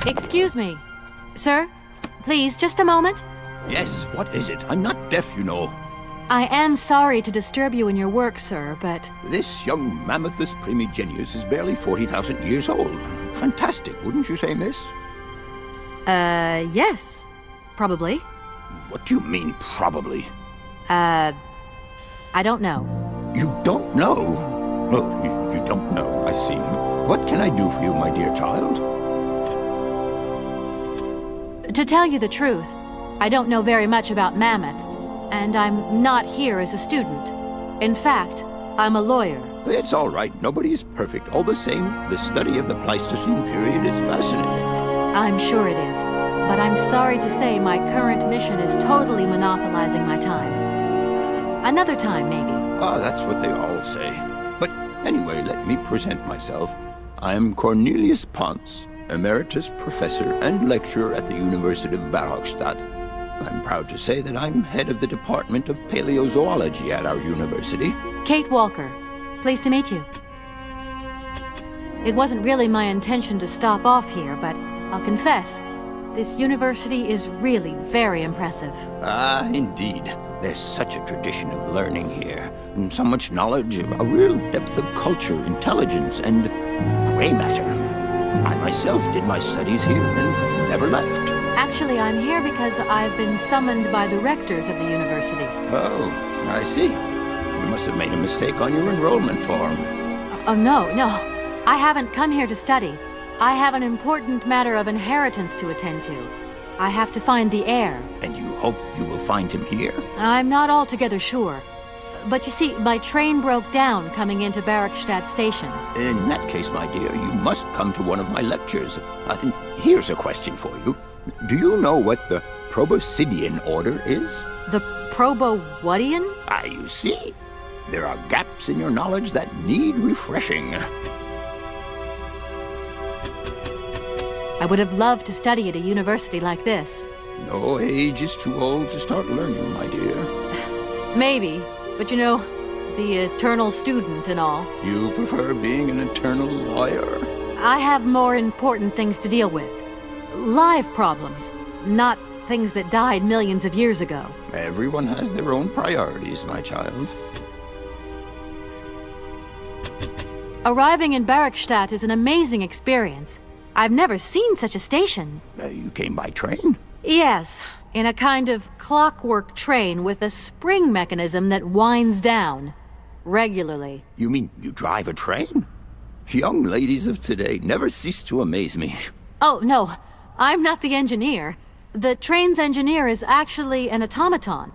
Excuse me. Sir, please, just a moment. Yes, what is it? I'm not deaf, you know. I am sorry to disturb you in your work, sir, but... This young Mammothus primigenius is barely 40,000 years old. Fantastic, wouldn't you say, miss? Yes. Probably. What do you mean, probably? I don't know. You don't know? Oh, you don't know, I see. What can I do for you, my dear child? To tell you the truth, I don't know very much about mammoths, and I'm not here as a student. In fact, I'm a lawyer. It's all right. Nobody is perfect. All the same, the study of the Pleistocene period is fascinating. I'm sure it is, but I'm sorry to say my current mission is totally monopolizing my time. Another time, maybe. Ah, that's what they all say. But anyway, let me present myself. I am Cornelius Ponce, Emeritus Professor and Lecturer at the University of Barrockstadt. I'm proud to say that I'm head of the Department of Paleozoology at our university. Kate Walker. Pleased to meet you. It wasn't really my intention to stop off here, but I'll confess, this university is really very impressive. Ah, indeed. There's such a tradition of learning here. And so much knowledge, a real depth of culture, intelligence, and gray matter. I myself did my studies here and never left. Actually, I'm here because I've been summoned by the rectors of the university. Oh, I see. You must have made a mistake on your enrollment form. Oh, no. I haven't come here to study. I have an important matter of inheritance to attend to. I have to find the heir. And you hope you will find him here? I'm not altogether sure. But you see, my train broke down coming into Barrockstadt Station. In that case, my dear, you must come to one of my lectures. Here's a question for you. Do you know what the Proboscidean order is? The Probo-whatian? Ah, you see? There are gaps in your knowledge that need refreshing. I would have loved to study at a university like this. No age is too old to start learning, my dear. Maybe, but you know, the eternal student and all. You prefer being an eternal lawyer? I have more important things to deal with. Live problems, not things that died millions of years ago. Everyone has their own priorities, my child. Arriving in Barrockstadt is an amazing experience. I've never seen such a station. You came by train? Yes, in a kind of clockwork train with a spring mechanism that winds down regularly. You mean you drive a train? Young ladies of today never cease to amaze me. Oh, no, I'm not the engineer. The train's engineer is actually an automaton.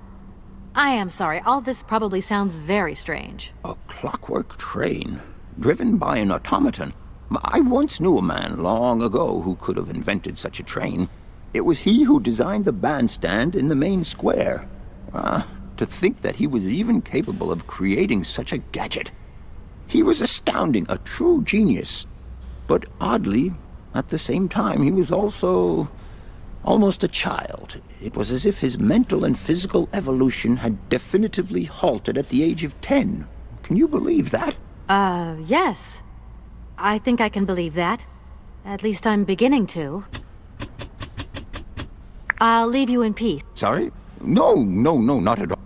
I am sorry, all this probably sounds very strange. A clockwork train, driven by an automaton? I once knew a man long ago who could have invented such a train. It was he who designed the bandstand in the main square. To think that he was even capable of creating such a gadget. He was astounding, a true genius. But oddly, at the same time, he was also almost a child. It was as if his mental and physical evolution had definitively halted at the age of 10. Can you believe that? Yes. I think I can believe that. At least I'm beginning to. I'll leave you in peace. Sorry? No, not at all.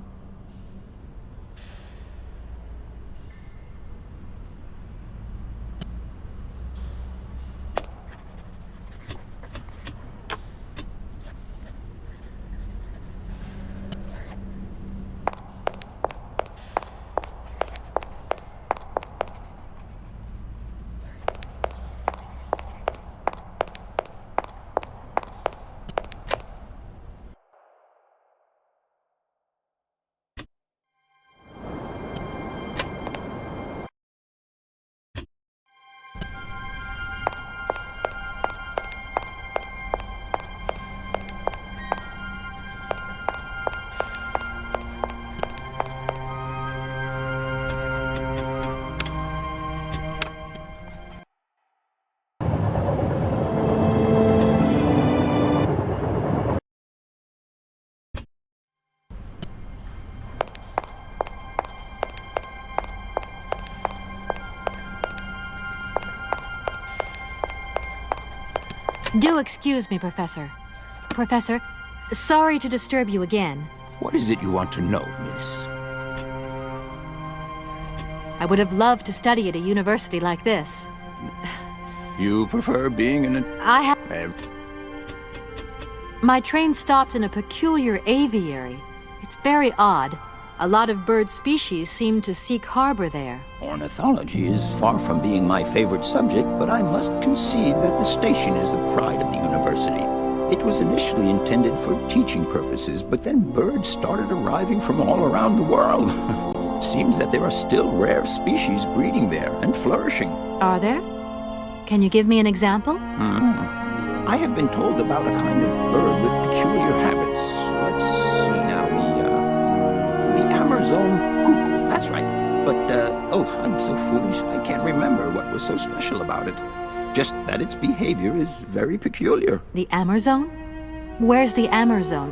Do excuse me, Professor. Professor, sorry to disturb you again. What is it you want to know, miss? I would have loved to study at a university like this. You prefer being in a... I have... My train stopped in a peculiar aviary. It's very odd. A lot of bird species seem to seek harbor there. Ornithology is far from being my favorite subject, but I must concede that the station is the pride of the university. It was initially intended for teaching purposes, but then birds started arriving from all around the world. It seems that there are still rare species breeding there and flourishing. Are there? Can you give me an example? I have been told about a kind of bird with peculiar habits. Let's see now, the Amazon cuckoo, that's right. But, oh, I'm so foolish, I can't remember what was so special about it. Just that its behavior is very peculiar. The Amazon? Where's the Amazon?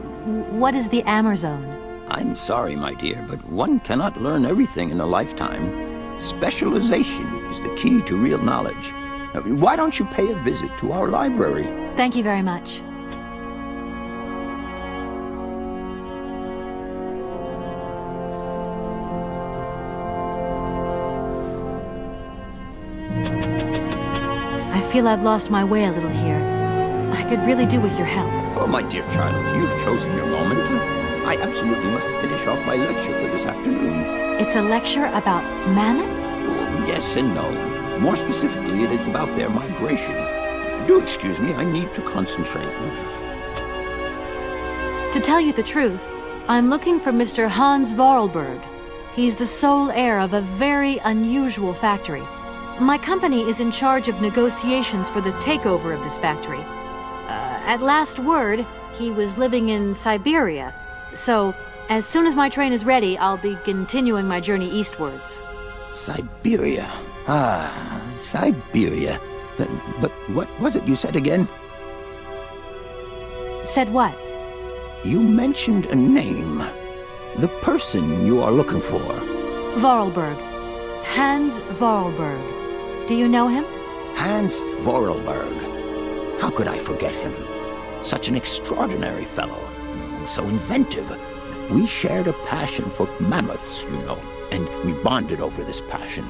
What is the Amazon? I'm sorry, my dear, but one cannot learn everything in a lifetime. Specialization is the key to real knowledge. Why don't you pay a visit to our library? Thank you very much. I feel I've lost my way a little here. I could really do with your help. Oh, my dear child, you've chosen your moment. I absolutely must finish off my lecture for this afternoon. It's a lecture about mammoths? Oh, yes and no. More specifically, it is about their migration. Do excuse me, I need to concentrate. To tell you the truth, I'm looking for Mr. Hans Vorarlberg. He's the sole heir of a very unusual factory. My company is in charge of negotiations for the takeover of this factory. At last word, he was living in Syberia. So, as soon as my train is ready, I'll be continuing my journey eastwards. Syberia. Ah, Syberia. But what was it you said again? Said what? You mentioned a name. The person you are looking for. Vorarlberg. Hans Vorarlberg. Do you know him? Hans Vorarlberg. How could I forget him? Such an extraordinary fellow. So inventive. We shared a passion for mammoths, you know, and we bonded over this passion.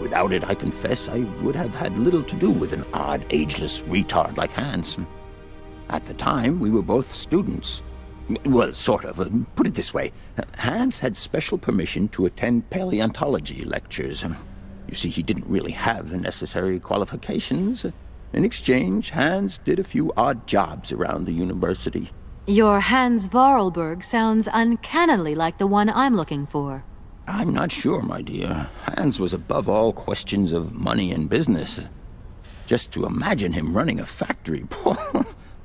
Without it, I confess, I would have had little to do with an odd, ageless retard like Hans. At the time, we were both students. Well, sort of. Put it this way. Hans had special permission to attend paleontology lectures. You see, he didn't really have the necessary qualifications. In exchange, Hans did a few odd jobs around the university. Your Hans Vorarlberg sounds uncannily like the one I'm looking for. I'm not sure, my dear. Hans was above all questions of money and business. Just to imagine him running a factory,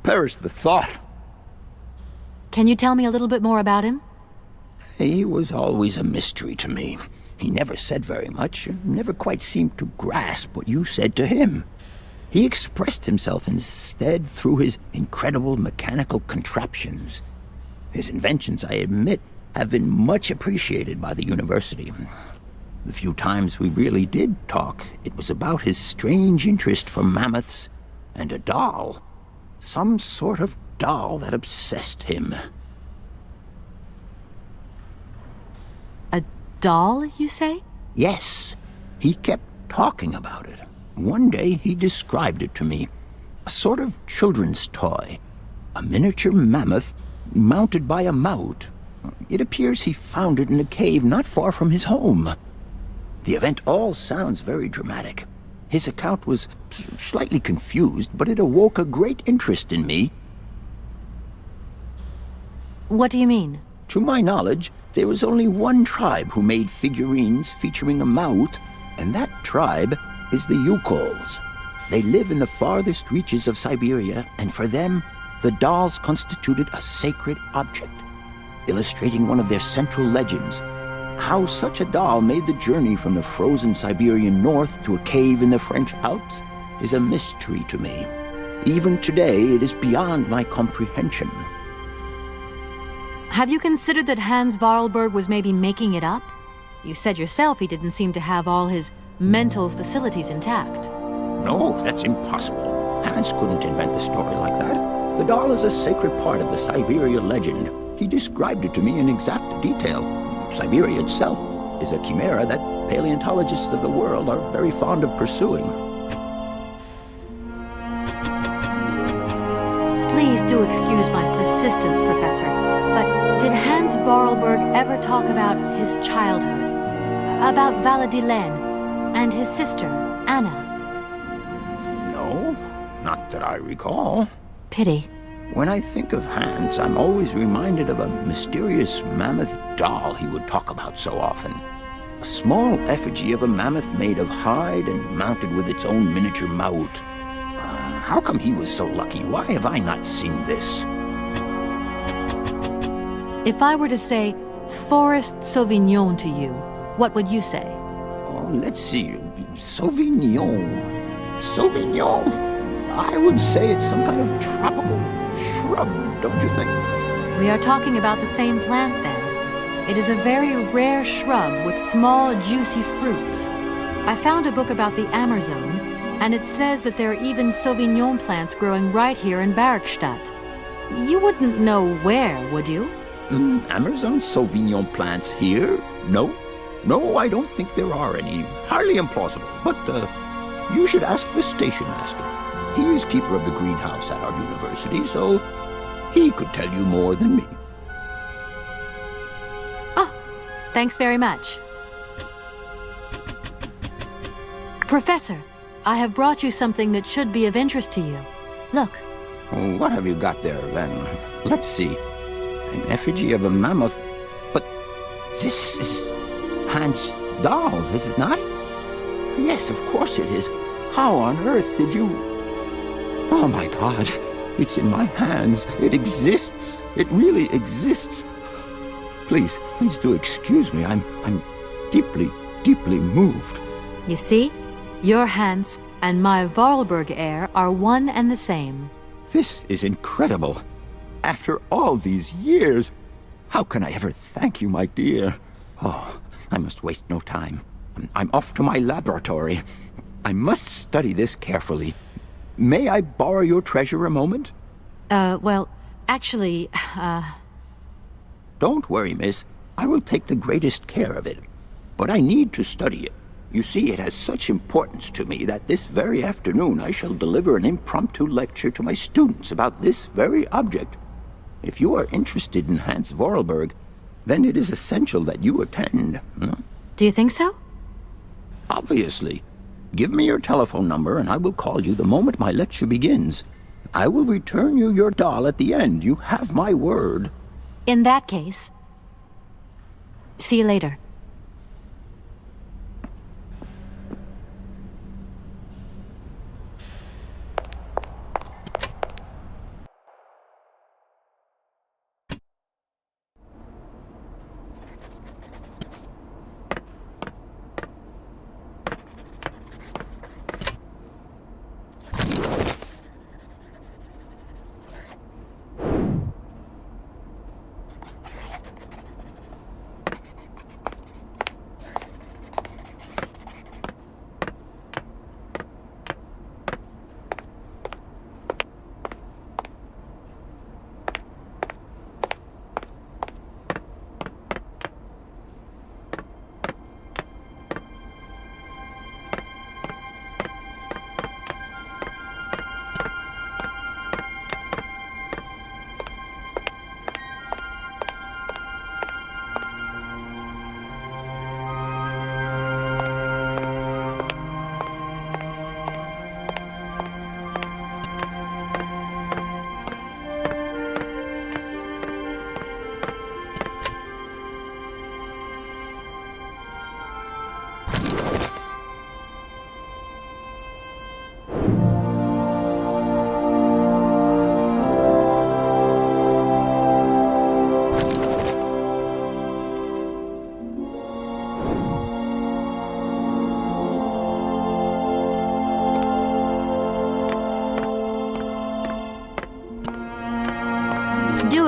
perish the thought. Can you tell me a little bit more about him? He was always a mystery to me. He never said very much, never quite seemed to grasp what you said to him. He expressed himself instead through his incredible mechanical contraptions. His inventions, I admit, have been much appreciated by the university. The few times we really did talk, it was about his strange interest for mammoths and a doll. Some sort of doll that obsessed him. A doll, you say? Yes, he kept talking about it. One day he described it to me. A sort of children's toy. A miniature mammoth mounted by a mout. It appears he found it in a cave not far from his home. The event all sounds very dramatic. His account was slightly confused, but it awoke a great interest in me. What do you mean? To my knowledge, there was only one tribe who made figurines featuring a mout, and that tribe is the Yukols. They live in the farthest reaches of Syberia, and for them, the dolls constituted a sacred object, illustrating one of their central legends. How such a doll made the journey from the frozen Siberian north to a cave in the French Alps is a mystery to me. Even today, it is beyond my comprehension. Have you considered that Hans Vorarlberg was maybe making it up? You said yourself he didn't seem to have all his mental facilities intact. No, that's impossible. Hans couldn't invent a story like that. The doll is a sacred part of the Syberia legend. He described it to me in exact detail. Syberia itself is a chimera that paleontologists of the world are very fond of pursuing. Please do excuse my persistence, Professor, but did Hans Vorarlberg ever talk about his childhood? About Valadilene and his sister, Anna? No, not that I recall. Pity. When I think of Hans, I'm always reminded of a mysterious mammoth doll he would talk about so often. A small effigy of a mammoth made of hide and mounted with its own miniature mouth. How come he was so lucky? Why have I not seen this? If I were to say Forest Sauvignon to you, what would you say? Oh, let's see. Sauvignon. Sauvignon? I would say it's some kind of tropical shrub, don't you think? We are talking about the same plant, then. It is a very rare shrub with small, juicy fruits. I found a book about the Amazon, and it says that there are even Sauvignon plants growing right here in Barrackstadt. You wouldn't know where, would you? Amazon Sauvignon plants here? No. No, I don't think there are any. Highly implausible. But, you should ask the station master. He is keeper of the greenhouse at our university, so he could tell you more than me. Oh, thanks very much. Professor, I have brought you something that should be of interest to you. Look. What have you got there, then? Let's see. An effigy of a mammoth. But this is Hans' doll, is it not? Yes, of course it is. How on earth did you... Oh, my God. It's in my hands. It exists. It really exists. Please do excuse me. I'm deeply, deeply moved. You see? Your Hans and my Vorarlberg heir are one and the same. This is incredible. After all these years, how can I ever thank you, my dear? Oh, I must waste no time. I'm off to my laboratory. I must study this carefully. May I borrow your treasure a moment? Well, actually, Don't worry, miss. I will take the greatest care of it. But I need to study it. You see, it has such importance to me that this very afternoon I shall deliver an impromptu lecture to my students about this very object. If you are interested in Hans Vorarlberg, then it is essential that you attend. do you think so? Obviously. Give me your telephone number and I will call you the moment my lecture begins. I will return you your doll at the end. You have my word. In that case, see you later.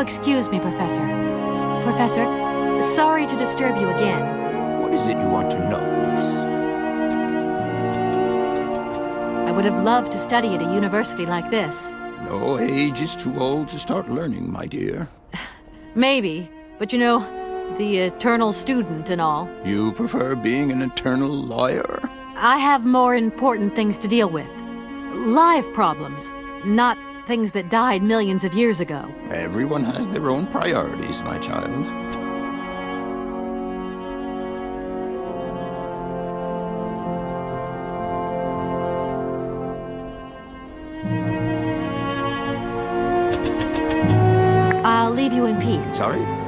Excuse me, Professor. Professor, sorry to disturb you again. What is it you want to know, miss? I would have loved to study at a university like this. No age is too old to start learning, my dear. Maybe, but you know, the eternal student and all. You prefer being an eternal lawyer? I have more important things to deal with. Live problems, not things that died millions of years ago. Everyone has their own priorities, my child. I'll leave you in peace. Sorry?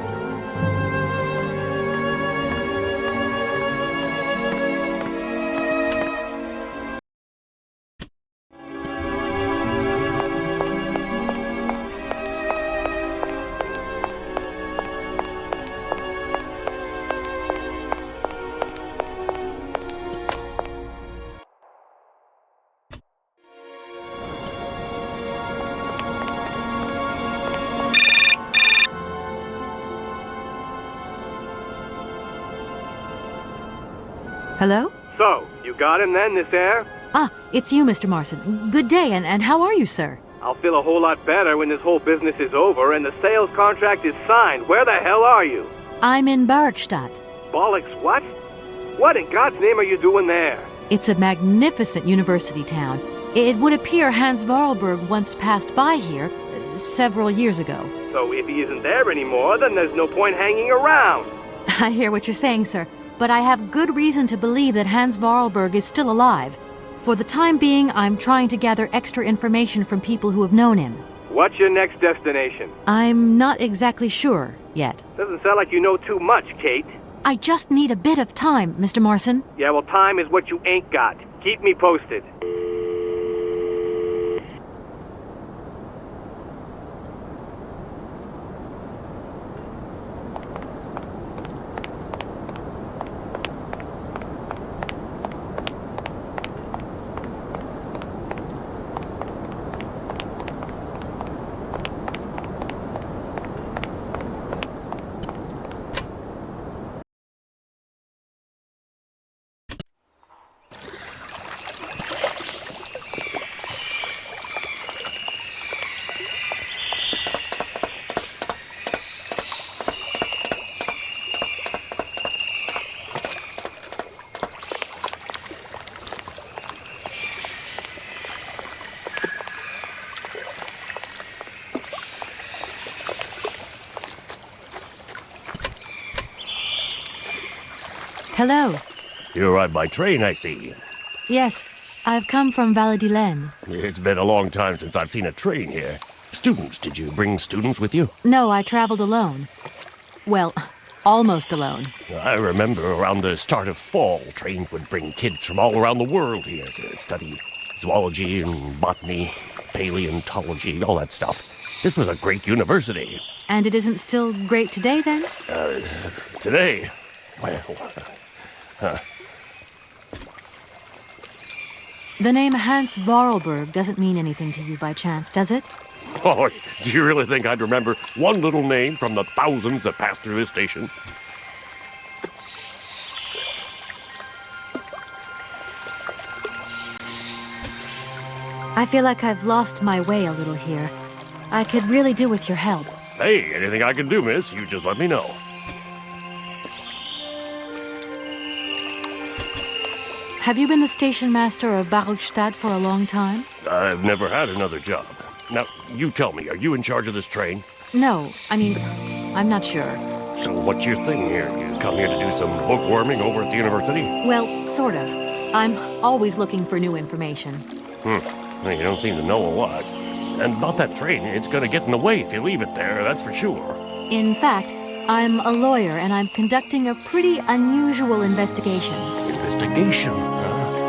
Hello? So, you got him then, this air? Ah, it's you, Mr. Marson. Good day, and how are you, sir? I'll feel a whole lot better when this whole business is over and the sales contract is signed. Where the hell are you? I'm in Barkstadt. Bollocks, what? What in God's name are you doing there? It's a magnificent university town. It would appear Hans Vorarlberg once passed by here several years ago. So if he isn't there anymore, then there's no point hanging around. I hear what you're saying, sir, but I have good reason to believe that Hans Vorarlberg is still alive. For the time being, I'm trying to gather extra information from people who have known him. What's your next destination? I'm not exactly sure yet. Doesn't sound like you know too much, Kate. I just need a bit of time, Mr. Marson. Yeah, well, time is what you ain't got. Keep me posted. Hello. You arrived by train, I see. Yes, I've come from Valladolid. It's been a long time since I've seen a train here. Students, did you bring students with you? No, I traveled alone. Well, almost alone. I remember around the start of fall, trains would bring kids from all around the world here to study zoology and botany, paleontology, all that stuff. This was a great university. And it isn't still great today, then? Today, well, The name Hans Vorarlberg doesn't mean anything to you by chance, does it? oh, do you really think I'd remember one little name from the thousands that passed through this station? I feel like I've lost my way a little here. I could really do with your help. Hey, anything I can do, miss, you just let me know. Have you been the station master of Barkstadt for a long time? I've never had another job. Now, you tell me, are you in charge of this train? No, I mean, I'm not sure. So what's your thing here? You come here to do some bookworming over at the university? Well, sort of. I'm always looking for new information. Well, you don't seem to know a lot. And about that train, it's gonna get in the way if you leave it there, that's for sure. In fact, I'm a lawyer and I'm conducting a pretty unusual investigation. Investigation, huh?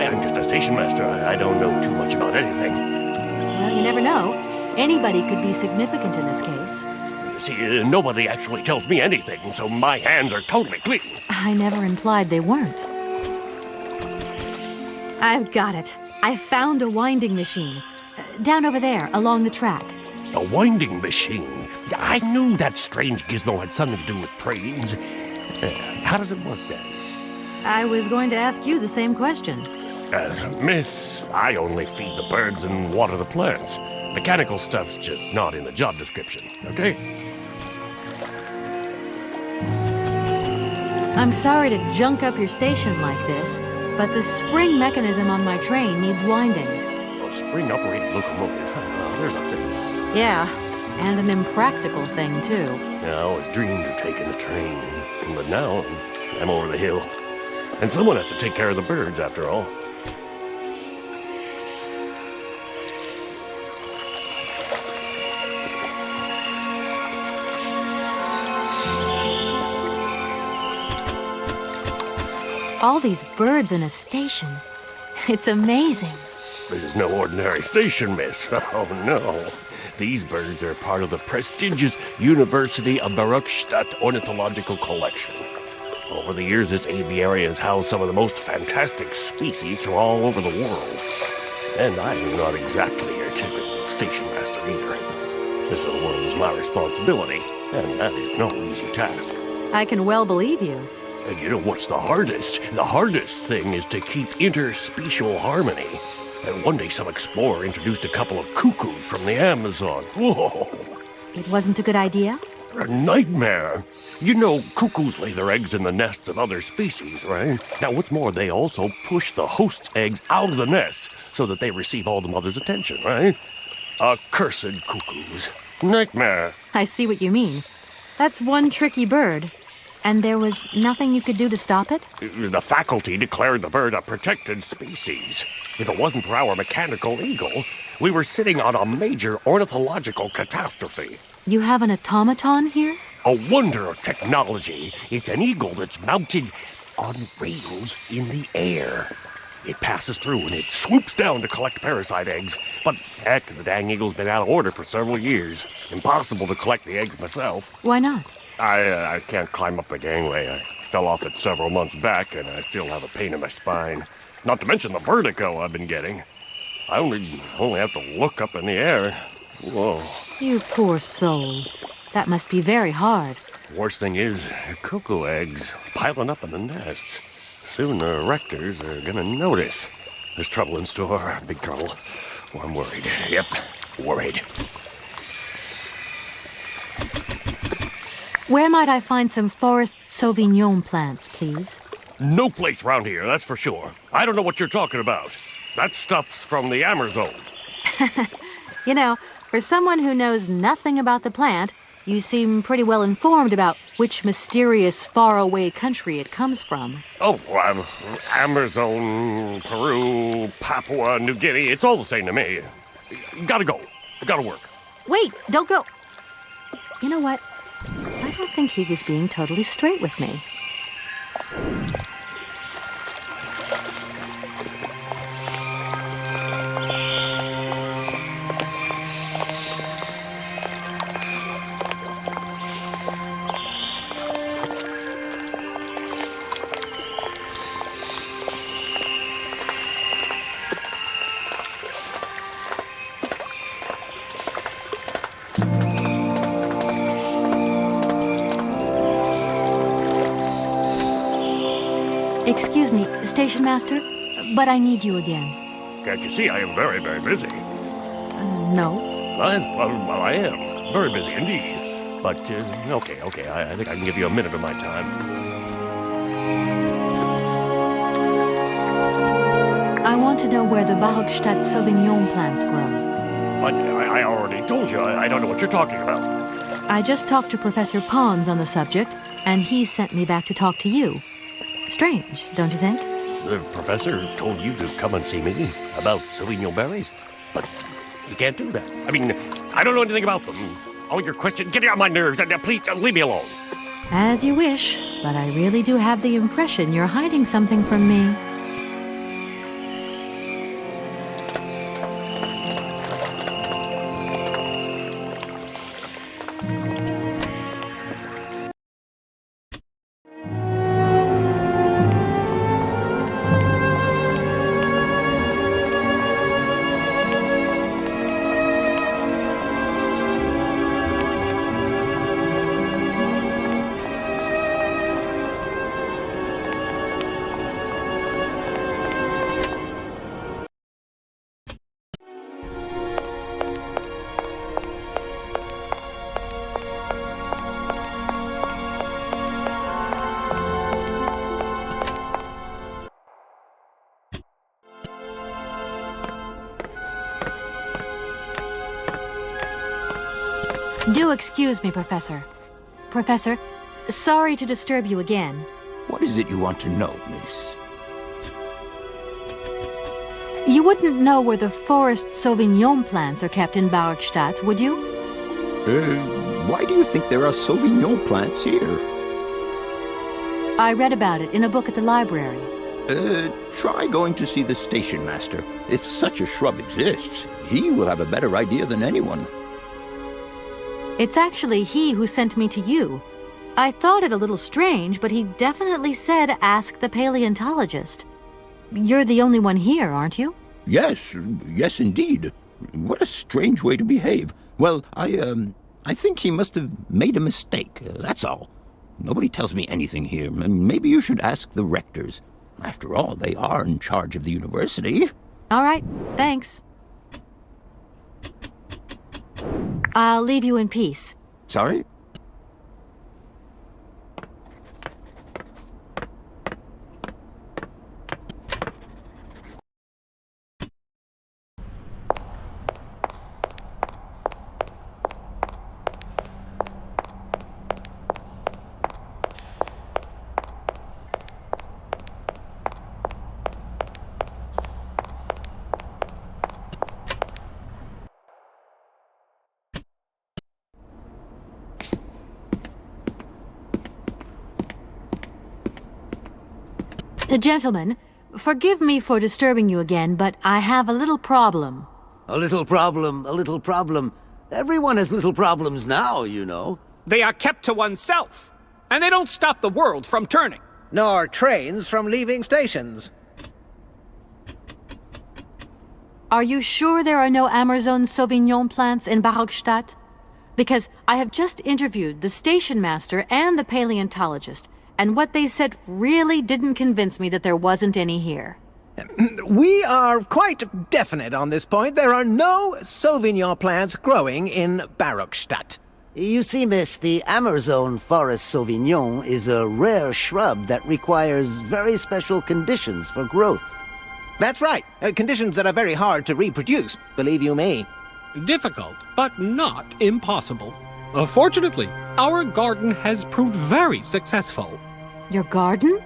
I'm just a station master. I don't know too much about anything. Well, you never know. Anybody could be significant in this case. See, nobody actually tells me anything, so my hands are totally clean. I never implied they weren't. I've got it. I found a winding machine. Down over there, along the track. A winding machine? I knew that strange gizmo had something to do with trains. How does it work then? I was going to ask you the same question. Miss, I only feed the birds and water the plants. Mechanical stuff's just not in the job description, okay? I'm sorry to junk up your station like this, but the spring mechanism on my train needs winding. A spring-operated locomotive. There's a thing. Yeah, and an impractical thing, too. I always dreamed of taking the train. But now, I'm over the hill. And someone has to take care of the birds, after all. All these birds in a station. It's amazing. This is no ordinary station, miss. Oh, no. These birds are part of the prestigious University of Baruchstadt Ornithological Collection. Over the years, this aviary has housed some of the most fantastic species from all over the world. And I am not exactly your typical station master either. This little world is my responsibility, and that is no easy task. I can well believe you. And you know what's the hardest? The hardest thing is to keep interspecial harmony. And one day some explorer introduced a couple of cuckoos from the Amazon. Whoa! It wasn't a good idea? A nightmare. You know, cuckoos lay their eggs in the nests of other species, right? Now, what's more, they also push the host's eggs out of the nest so that they receive all the mother's attention, right? Accursed cuckoos. Nightmare. I see what you mean. That's one tricky bird. And there was nothing you could do to stop it? The faculty declared the bird a protected species. If it wasn't for our mechanical eagle, we were sitting on a major ornithological catastrophe. You have an automaton here? A wonder of technology. It's an eagle that's mounted on rails in the air. It passes through and it swoops down to collect parasite eggs. But heck, the dang eagle's been out of order for several years. Impossible to collect the eggs myself. Why not? I can't climb up the gangway. I fell off it several months back, and I still have a pain in my spine. Not to mention the vertigo I've been getting. I only have to look up in the air. Whoa. You poor soul. That must be very hard. Worst thing is, cuckoo eggs piling up in the nests. Soon the rectors are gonna notice. There's trouble in store, big trouble. Oh, I'm worried. Yep, worried. Where might I find some forest Sauvignon plants, please? No place round here, that's for sure. I don't know what you're talking about. That stuff's from the Amazon. You know, for someone who knows nothing about the plant, you seem pretty well informed about which mysterious faraway country it comes from. Oh, Amazon, Peru, Papua New Guinea, it's all the same to me. Gotta go. Gotta work. Wait, don't go. You know what? I don't think he was being totally straight with me. Excuse me, Station Master, but I need you again. Can't you see I am very, very busy? No. Well, I am. Very busy indeed. But, okay, I think I can give you a minute of my time. I want to know where the Baruchstadt Sauvignon plants grow. But I already told you, I don't know what you're talking about. I just talked to Professor Pons on the subject, and he sent me back to talk to you. Strange, don't you think? The professor told you to come and see me about Sauvignon berries, but you can't do that. I mean, I don't know anything about them. All your questions, get on my nerves, and please leave me alone. As you wish, but I really do have the impression you're hiding something from me. Do excuse me, Professor. Professor, sorry to disturb you again. What is it you want to know, miss? You wouldn't know where the forest Sauvignon plants are kept in Barkstadt, would you? Why do you think there are Sauvignon plants here? I read about it in a book at the library. Try going to see the station master. If such a shrub exists, he will have a better idea than anyone. It's actually he who sent me to you. I thought it a little strange, but he definitely said ask the paleontologist. You're the only one here, aren't you? Yes, yes indeed. What a strange way to behave. Well, I think he must have made a mistake, that's all. Nobody tells me anything here. Maybe you should ask the rectors. After all, they are in charge of the university. All right, thanks. I'll leave you in peace. Sorry? Gentlemen, forgive me for disturbing you again, but I have a little problem. A little problem, a little problem. Everyone has little problems now, you know. They are kept to oneself, and they don't stop the world from turning. Nor trains from leaving stations. Are you sure there are no Amazon Sauvignon plants in Barkstadt? Because I have just interviewed the station master and the paleontologist, and what they said really didn't convince me that there wasn't any here. We are quite definite on this point. There are no Sauvignon plants growing in Barkstadt. You see, miss, the Amazon Forest Sauvignon is a rare shrub that requires very special conditions for growth. That's right. Conditions that are very hard to reproduce, believe you me. Difficult, but not impossible. Fortunately, our garden has proved very successful. Your garden?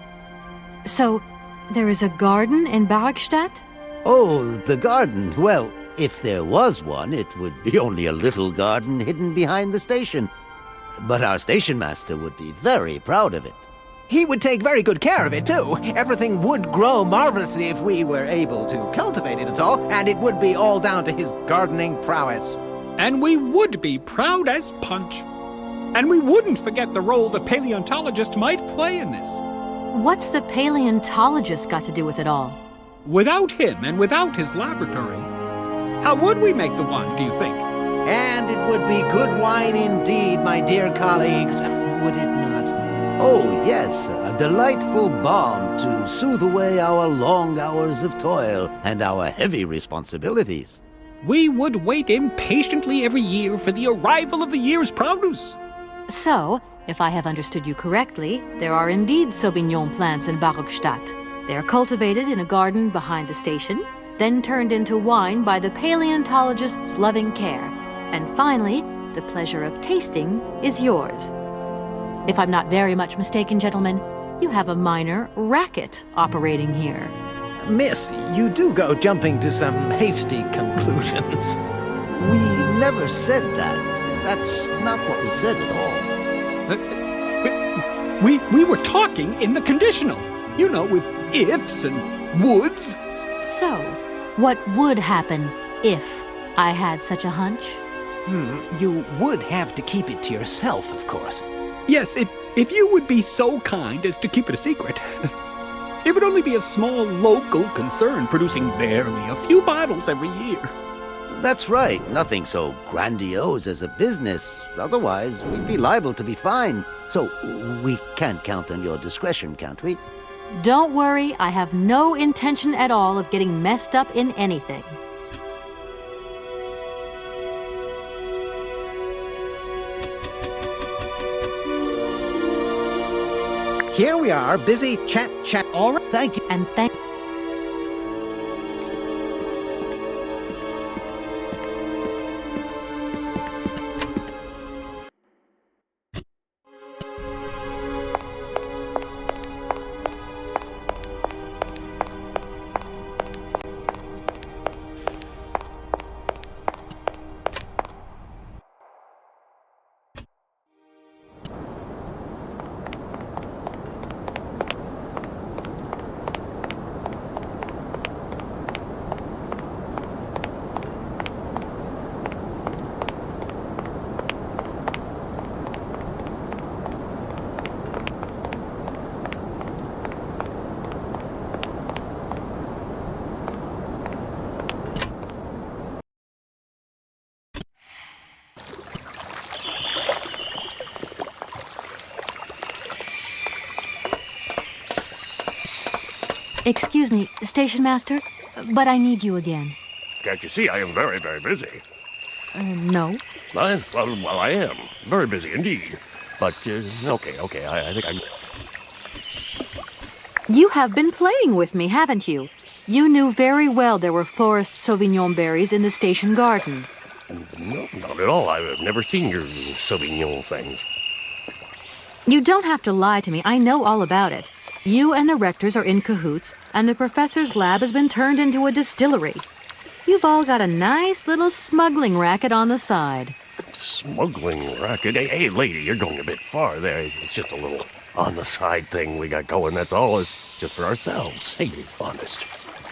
So, there is a garden in Barkstadt? Oh, the garden. Well, if there was one, it would be only a little garden hidden behind the station. But our station master would be very proud of it. He would take very good care of it, too. Everything would grow marvelously if we were able to cultivate it at all, and it would be all down to his gardening prowess. And we would be proud as punch. And we wouldn't forget the role the paleontologist might play in this. What's the paleontologist got to do with it all? Without him and without his laboratory, how would we make the wine, do you think? And it would be good wine indeed, my dear colleagues, would it not? Oh, yes, a delightful balm to soothe away our long hours of toil and our heavy responsibilities. We would wait impatiently every year for the arrival of the year's produce. So, if I have understood you correctly, there are indeed Sauvignon plants in Barkstadt. They are cultivated in a garden behind the station, then turned into wine by the paleontologist's loving care. And finally, the pleasure of tasting is yours. If I'm not very much mistaken, gentlemen, you have a minor racket operating here. Miss, you do go jumping to some hasty conclusions. We never said that. That's not what we said at all. We were talking in the conditional. You know, with ifs and woulds. So, what would happen if I had such a hunch? You would have to keep it to yourself, of course. Yes, if you would be so kind as to keep it a secret. It would only be a small local concern, producing barely a few bottles every year. That's right. Nothing so grandiose as a business. Otherwise, we'd be liable to be fined. So, we can't count on your discretion, can't we? Don't worry, I have no intention at all of getting messed up in anything. Here we are, busy chat. All right. Thank you. And thank Excuse me, Station Master, but I need you again. Can't you see I am very, very busy? No. Well, I am. Very busy indeed. But, okay, I think I'm... You have been playing with me, haven't you? You knew very well there were forest Sauvignon berries in the station garden. No, not at all. I've never seen your Sauvignon things. You don't have to lie to me. I know all about it. You and the rectors are in cahoots, and the professor's lab has been turned into a distillery. You've all got a nice little smuggling racket on the side. Smuggling racket? Hey, lady, you're going a bit far there. It's just a little on-the-side thing we got going, that's all. It's just for ourselves. Hey, honest.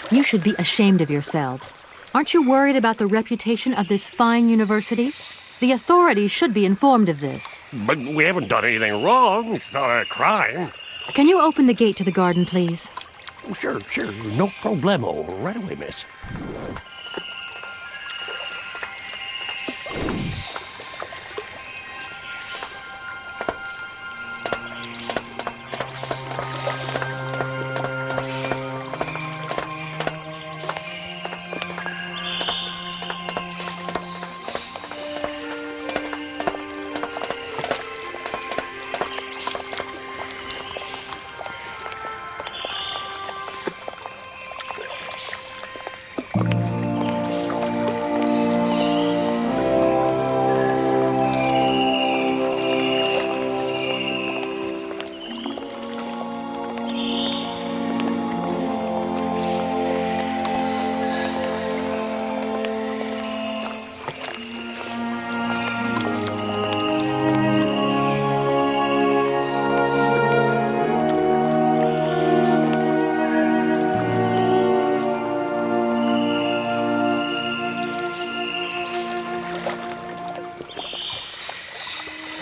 You should be ashamed of yourselves. Aren't you worried about the reputation of this fine university? The authorities should be informed of this. But we haven't done anything wrong. It's not a crime. Can you open the gate to the garden, please? Oh, sure. No problemo. Right away, miss.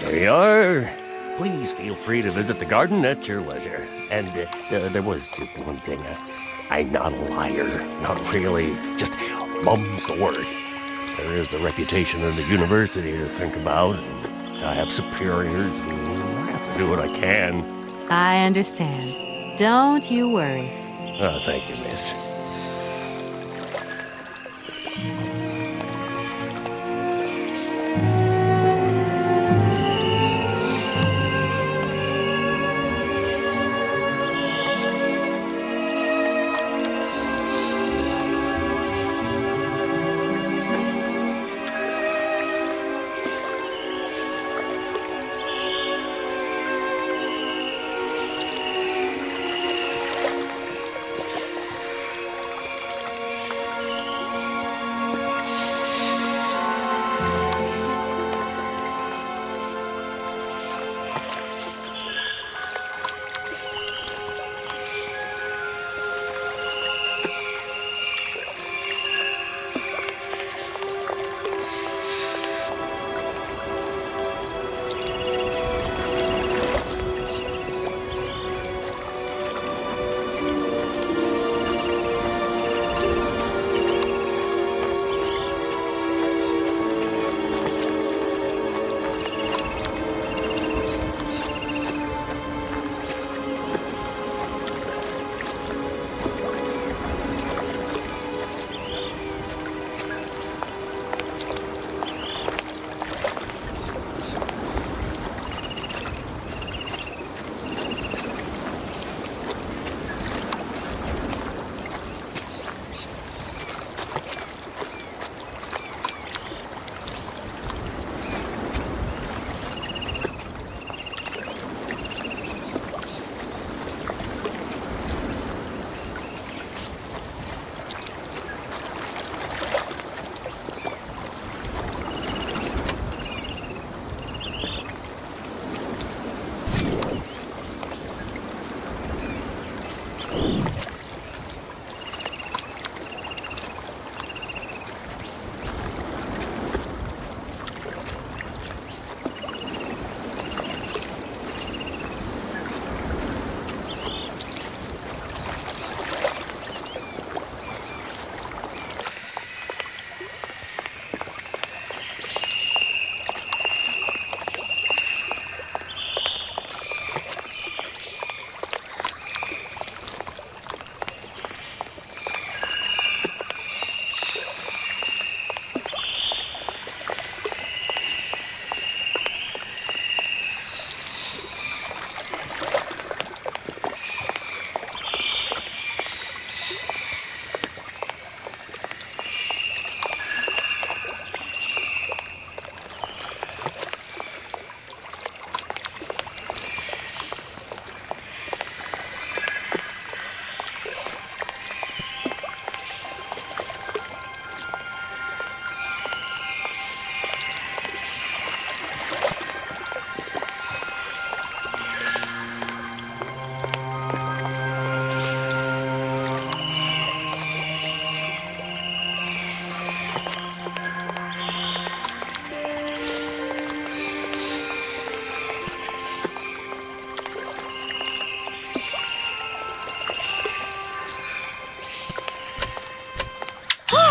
There you are. Please feel free to visit the garden at your leisure. And there was just one thing. I'm not a liar. Not really. Just mum's the word. There is the reputation of the university to think about. And I have superiors, and I have to do what I can. I understand. Don't you worry. Oh, thank you, miss.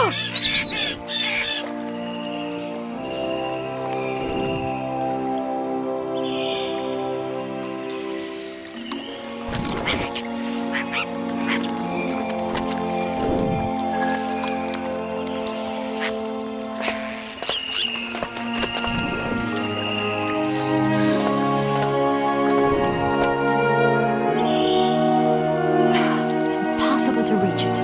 Impossible to reach it.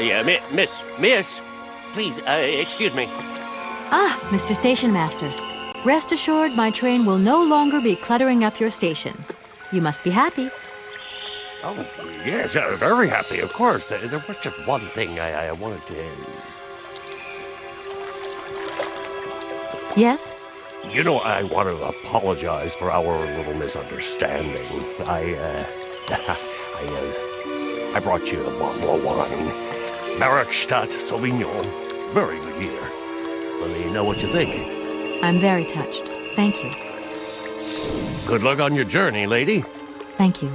Yeah, miss, please, excuse me. Ah, Mr. Station Master. Rest assured my train will no longer be cluttering up your station. You must be happy. Oh, yes, very happy, of course. There was just one thing I wanted to... Yes? You know, I want to apologize for our little misunderstanding. I brought you a bottle of wine. Markstadt Sauvignon. Very good year. Let me know what you think. I'm very touched. Thank you. Good luck on your journey, lady. Thank you.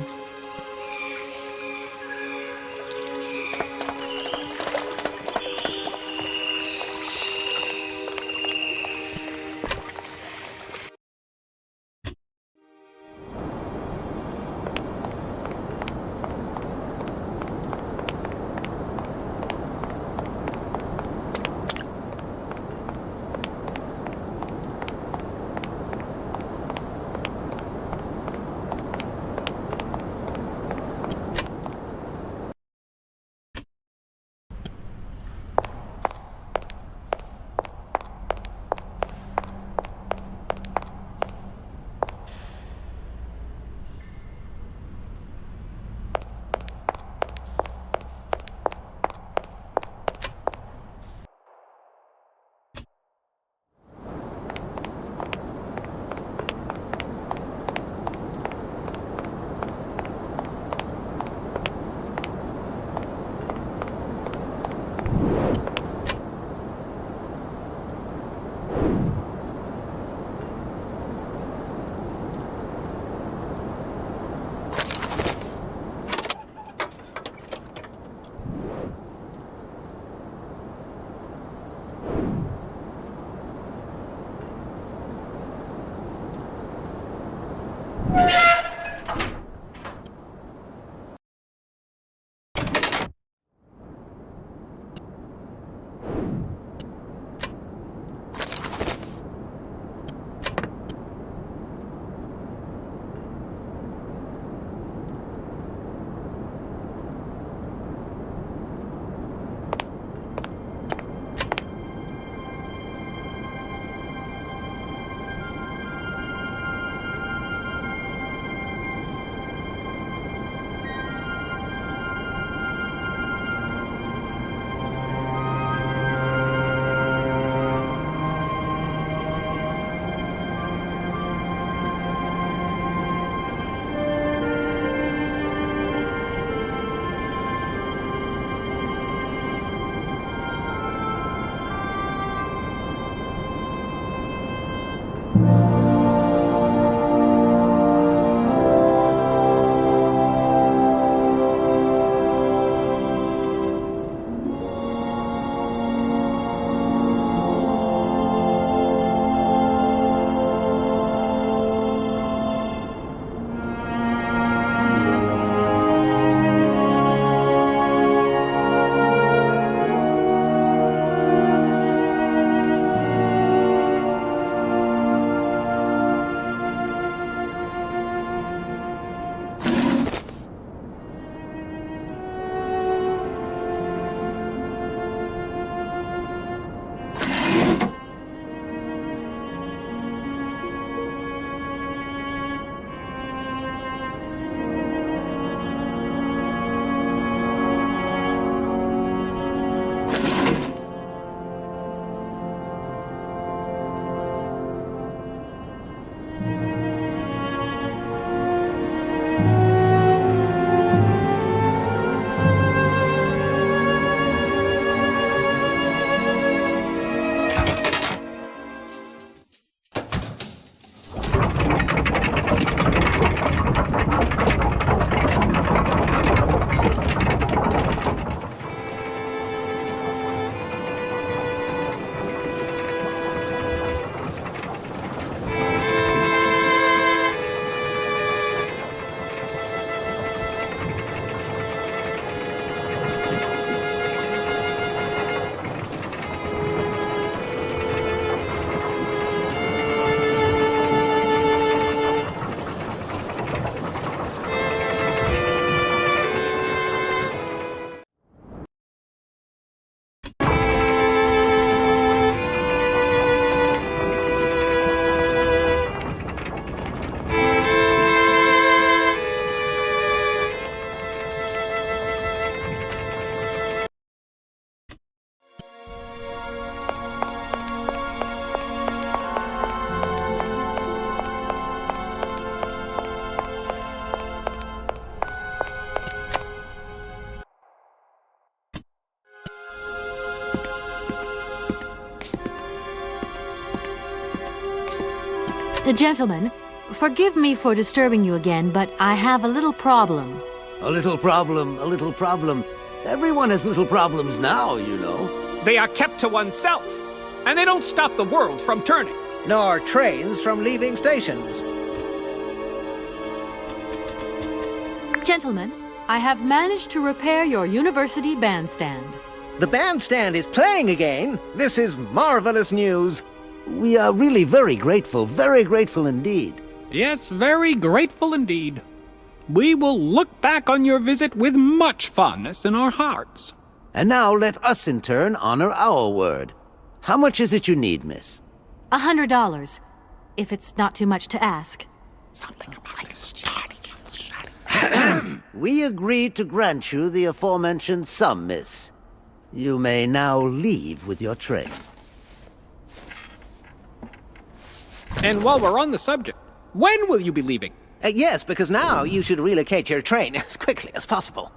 Gentlemen, forgive me for disturbing you again, but I have a little problem. A little problem, a little problem. Everyone has little problems now, you know. They are kept to oneself, and they don't stop the world from turning. Nor trains from leaving stations. Gentlemen, I have managed to repair your university bandstand. The bandstand is playing again. This is marvelous news. We are really very grateful indeed. Yes, very grateful indeed. We will look back on your visit with much fondness in our hearts. And now let us in turn honor our word. How much is it you need, miss? $100, if it's not too much to ask. We agree to grant you the aforementioned sum, miss. You may now leave with your train. And while we're on the subject, when will you be leaving? Yes, because now you should relocate your train as quickly as possible.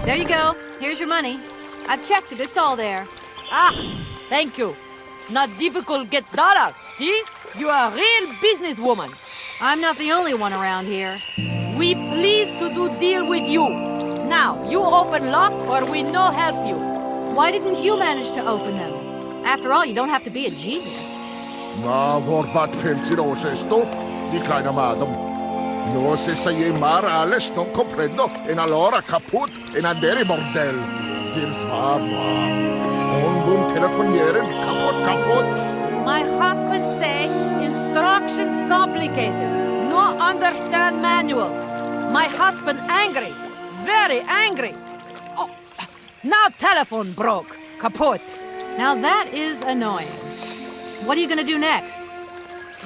There you go. Here's your money. I've checked it. It's all there. Ah, thank you. Not difficult get dollar. See? You are a real businesswoman. I'm not the only one around here. We pleased to do deal with you. Now, you open lock or we no help you. Why didn't you manage to open them? After all, you don't have to be a genius. Ma vorbat pensiroso esto, di kleine madam. No se sei mar alles non comprendo, en allora kaput en andere bordel. Zils war on bum telefonieren, kaput. My husband say instructions complicated. No understand manual. My husband angry. Very angry. Oh, now telephone broke. Kaput. Now that is annoying. What are you gonna do next?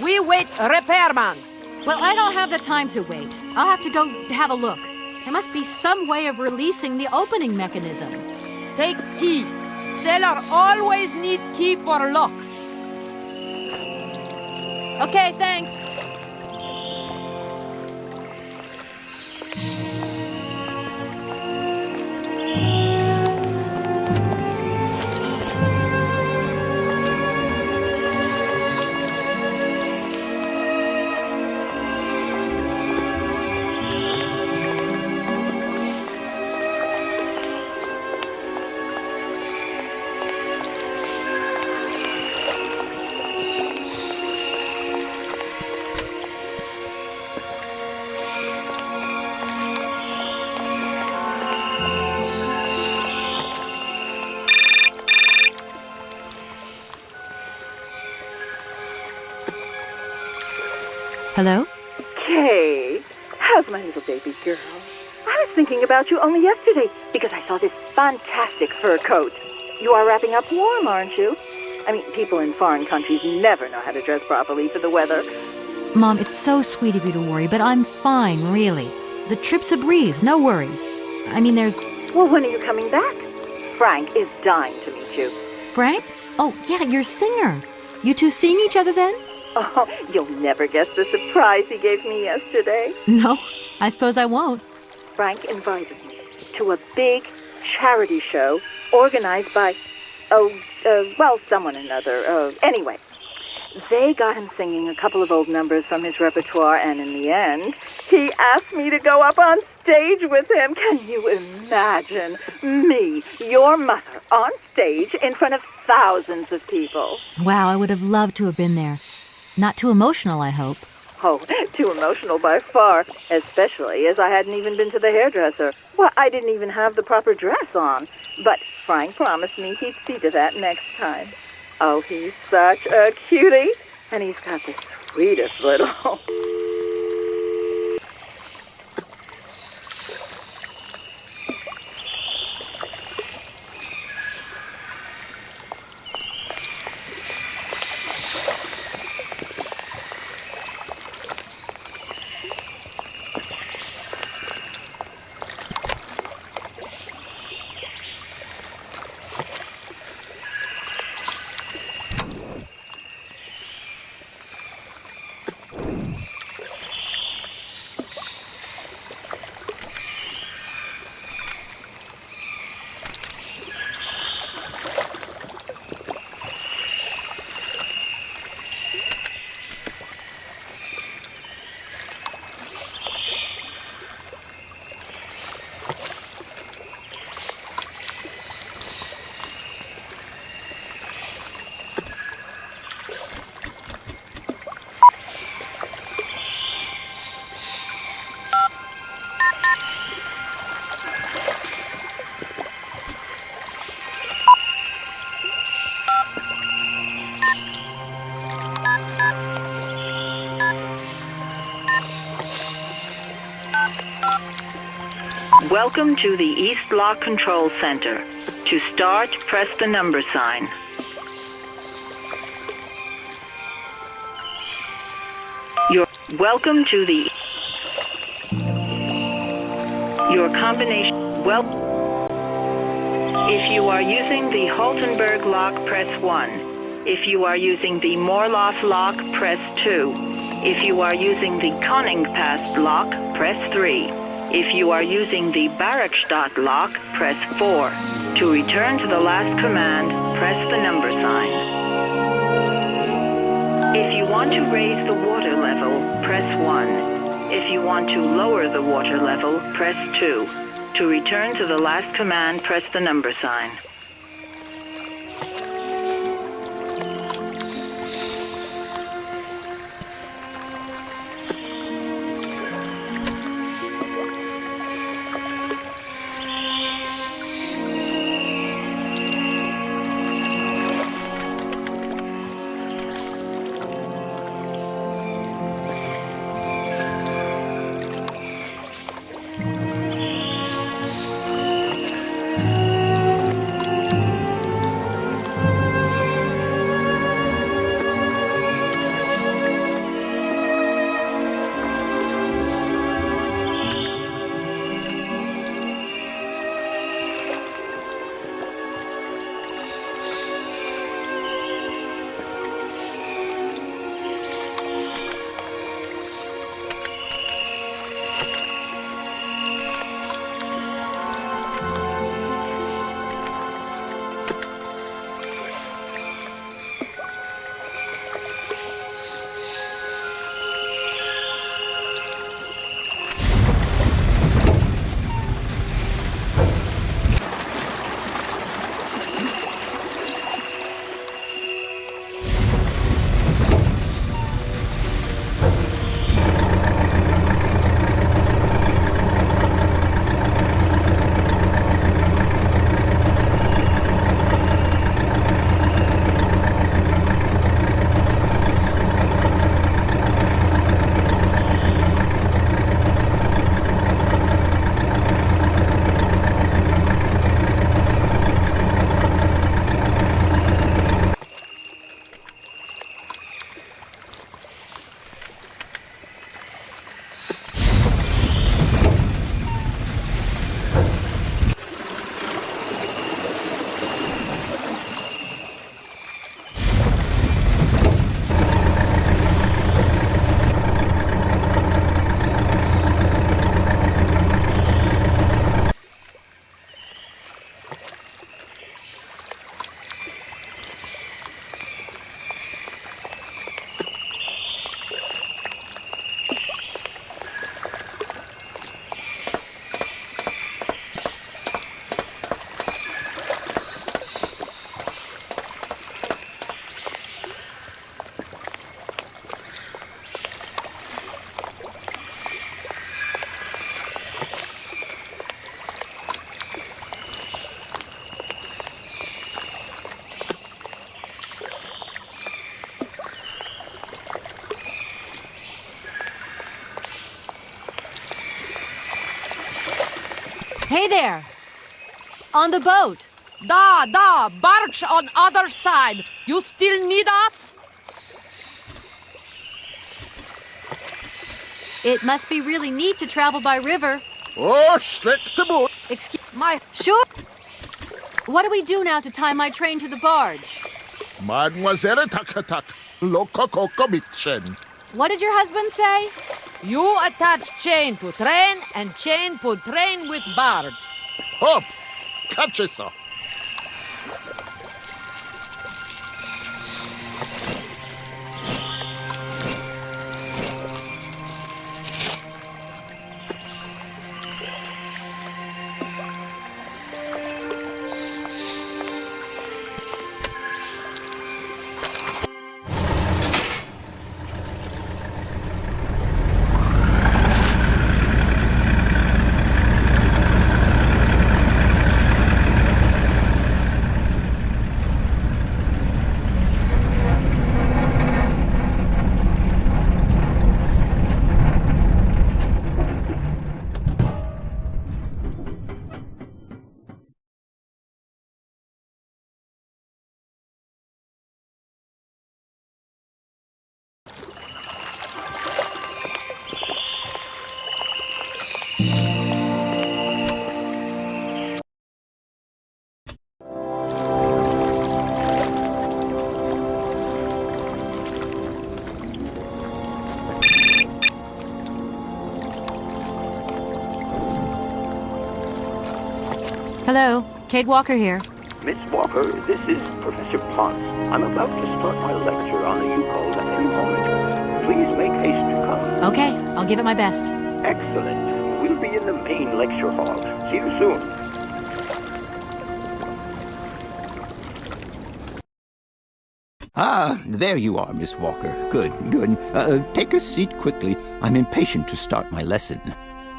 We wait repairman. Well, I don't have the time to wait. I'll have to go have a look. There must be some way of releasing the opening mechanism. Take key. Sailor always need key for lock. Okay, thanks. Hello? Kay, how's my little baby girl? I was thinking about you only yesterday because I saw this fantastic fur coat. You are wrapping up warm, aren't you? I mean, people in foreign countries never know how to dress properly for the weather. Mom, it's so sweet of you to worry, but I'm fine, really. The trip's a breeze, no worries. I mean, there's... Well, when are you coming back? Frank is dying to meet you. Frank? Oh, yeah, your singer. You two seeing each other then? Oh, you'll never guess the surprise he gave me yesterday. No, I suppose I won't. Frank invited me to a big charity show organized by, someone or another. Anyway, they got him singing a couple of old numbers from his repertoire, and in the end, he asked me to go up on stage with him. Can you imagine me, your mother, on stage in front of thousands of people? Wow, I would have loved to have been there. Not too emotional, I hope. Oh, too emotional by far, especially as I hadn't even been to the hairdresser. Well, I didn't even have the proper dress on. But Frank promised me he'd see to that next time. Oh, he's such a cutie, and he's got the sweetest little... Welcome to the East Lock Control Center. To start, press the number sign. Welcome to the... Your combination... If you are using the Haltenberg lock, press 1. If you are using the Morloff lock, press 2. If you are using the Koningpass lock, press 3. If you are using the Barakstadt lock, press 4. To return to the last command, press the number sign. If you want to raise the water level, press 1. If you want to lower the water level, press 2. To return to the last command, press the number sign. Hey there! On the boat! Da, barge on other side. You still need us? It must be really neat to travel by river. Oh, slick the boot. Excuse my... Sure? What do we do now to tie my train to the barge? Mademoiselle Takatak, loco coco mitchen. What did your husband say? You attach chain to train and chain put train with barge. Hop, catch it, sir. Hello, Kate Walker here. Miss Walker, this is Professor Potts. I'm about to start my lecture on the Yukos in a few moments. Please make haste to come. Okay, I'll give it my best. Excellent. We'll be in the main lecture hall. See you soon. Ah, there you are, Miss Walker. Good. Take a seat quickly. I'm impatient to start my lesson.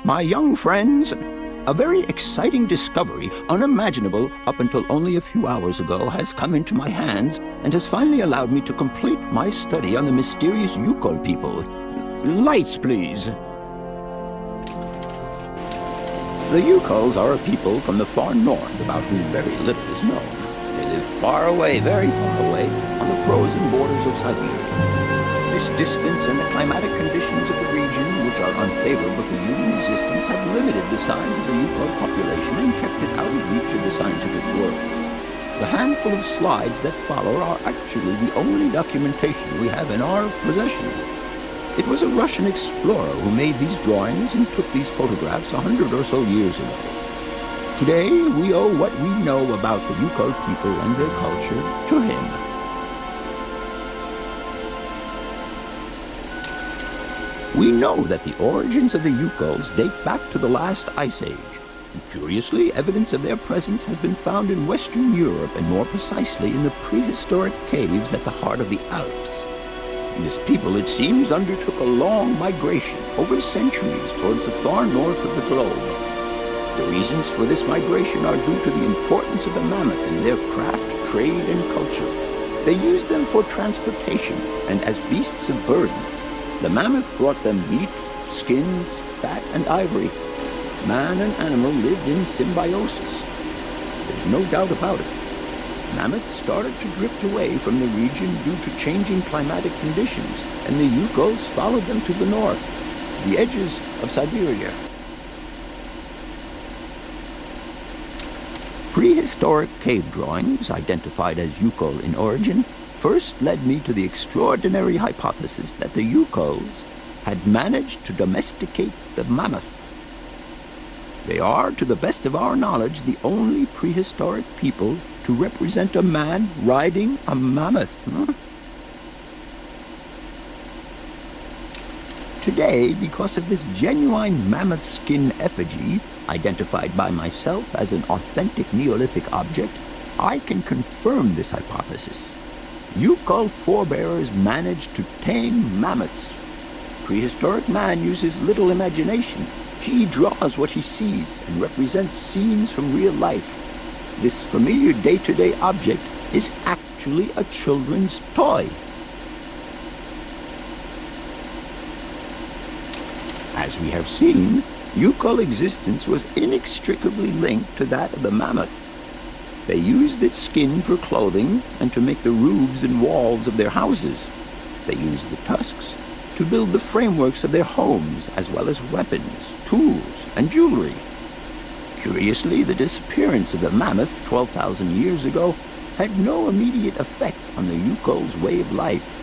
My young friends, a very exciting discovery, unimaginable up until only a few hours ago, has come into my hands and has finally allowed me to complete my study on the mysterious Yukol people. Lights, please. The Yukols are a people from the far north about whom very little is known. They live far away, very far away, on the frozen borders of Siberia. This distance and the climatic conditions of the region, which are unfavorable to human existence, have limited the size of the Yukol population and kept it out of reach of the scientific world. The handful of slides that follow are actually the only documentation we have in our possession. It was a Russian explorer who made these drawings and took these photographs 100 or so years ago. Today, we owe what we know about the Yukol people and their culture to him. We know that the origins of the Yukols date back to the last ice age. And curiously, evidence of their presence has been found in Western Europe, and more precisely in the prehistoric caves at the heart of the Alps. This people, it seems, undertook a long migration over centuries towards the far north of the globe. The reasons for this migration are due to the importance of the mammoth in their craft, trade, and culture. They used them for transportation and as beasts of burden. The mammoth brought them meat, skins, fat, and ivory. Man and animal lived in symbiosis. There's no doubt about it. Mammoths started to drift away from the region due to changing climatic conditions, and the Yukols followed them to the north, to the edges of Syberia. Prehistoric cave drawings, identified as Yukol in origin, first led me to the extraordinary hypothesis that the Yukols had managed to domesticate the mammoth. They are, to the best of our knowledge, the only prehistoric people to represent a man riding a mammoth. Today, because of this genuine mammoth skin effigy, identified by myself as an authentic Neolithic object, I can confirm this hypothesis. Yukol forebears managed to tame mammoths. Prehistoric man uses little imagination. He draws what he sees and represents scenes from real life. This familiar day-to-day object is actually a children's toy. As we have seen, Yukol existence was inextricably linked to that of the mammoth. They used its skin for clothing and to make the roofs and walls of their houses. They used the tusks to build the frameworks of their homes, as well as weapons, tools, and jewelry. Curiously, the disappearance of the mammoth 12,000 years ago had no immediate effect on the Yukol's way of life.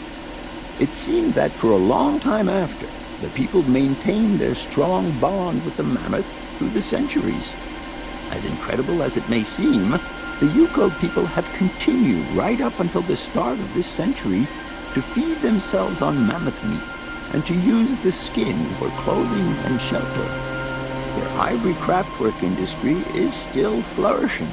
It seemed that for a long time after, the people maintained their strong bond with the mammoth through the centuries. As incredible as it may seem, the Yukol people have continued right up until the start of this century to feed themselves on mammoth meat and to use the skin for clothing and shelter. Their ivory craftwork industry is still flourishing.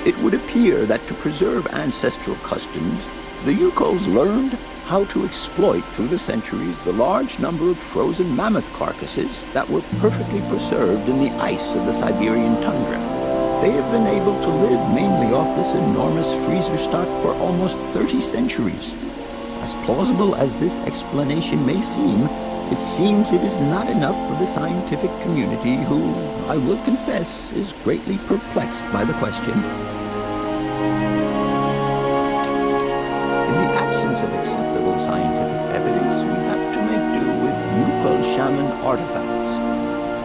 It would appear that to preserve ancestral customs, the Yukols learned how to exploit through the centuries the large number of frozen mammoth carcasses that were perfectly preserved in the ice of the Siberian tundra. They have been able to live mainly off this enormous freezer stock for almost 30 centuries. As plausible as this explanation may seem, it seems it is not enough for the scientific community who, I will confess, is greatly perplexed by the question. In the absence of acceptable scientific evidence, we have to make do with Yukol shaman artifacts.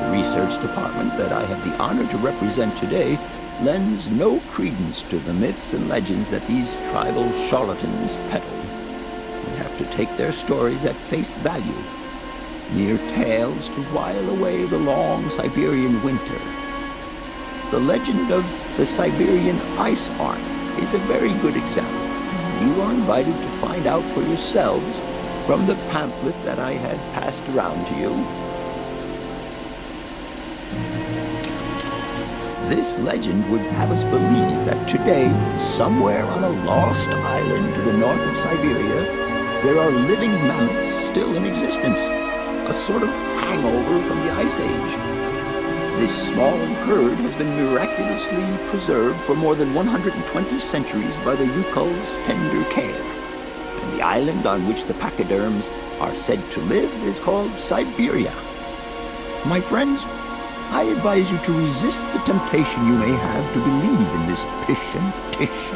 The research department that I have the honor to represent today lends no credence to the myths and legends that these tribal charlatans peddle. We have to take their stories at face value, mere tales to while away the long Siberian winter. The legend of the Siberian Ice Ark is a very good example. You are invited to find out for yourselves from the pamphlet that I had passed around to you. This legend would have us believe that today, somewhere on a lost island to the north of Siberia, there are living mammoths still in existence, a sort of hangover from the Ice Age. This small herd has been miraculously preserved for more than 120 centuries by the Yukol's tender care. And the island on which the pachyderms are said to live is called Syberia. My friends, I advise you to resist the temptation you may have to believe in this pish and tish.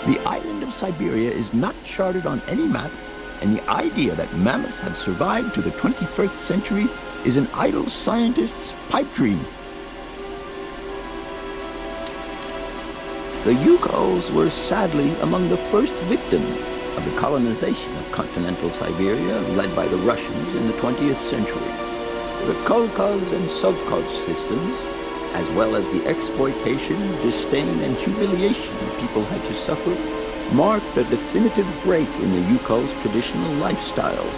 The island of Syberia is not charted on any map, and the idea that mammoths have survived to the 21st century is an idle scientist's pipe dream. The Yukols were sadly among the first victims of the colonization of continental Siberia led by the Russians in the 20th century. The kolkhoz and sovkhoz systems, as well as the exploitation, disdain, and humiliation people had to suffer, marked a definitive break in the Yukol's traditional lifestyle.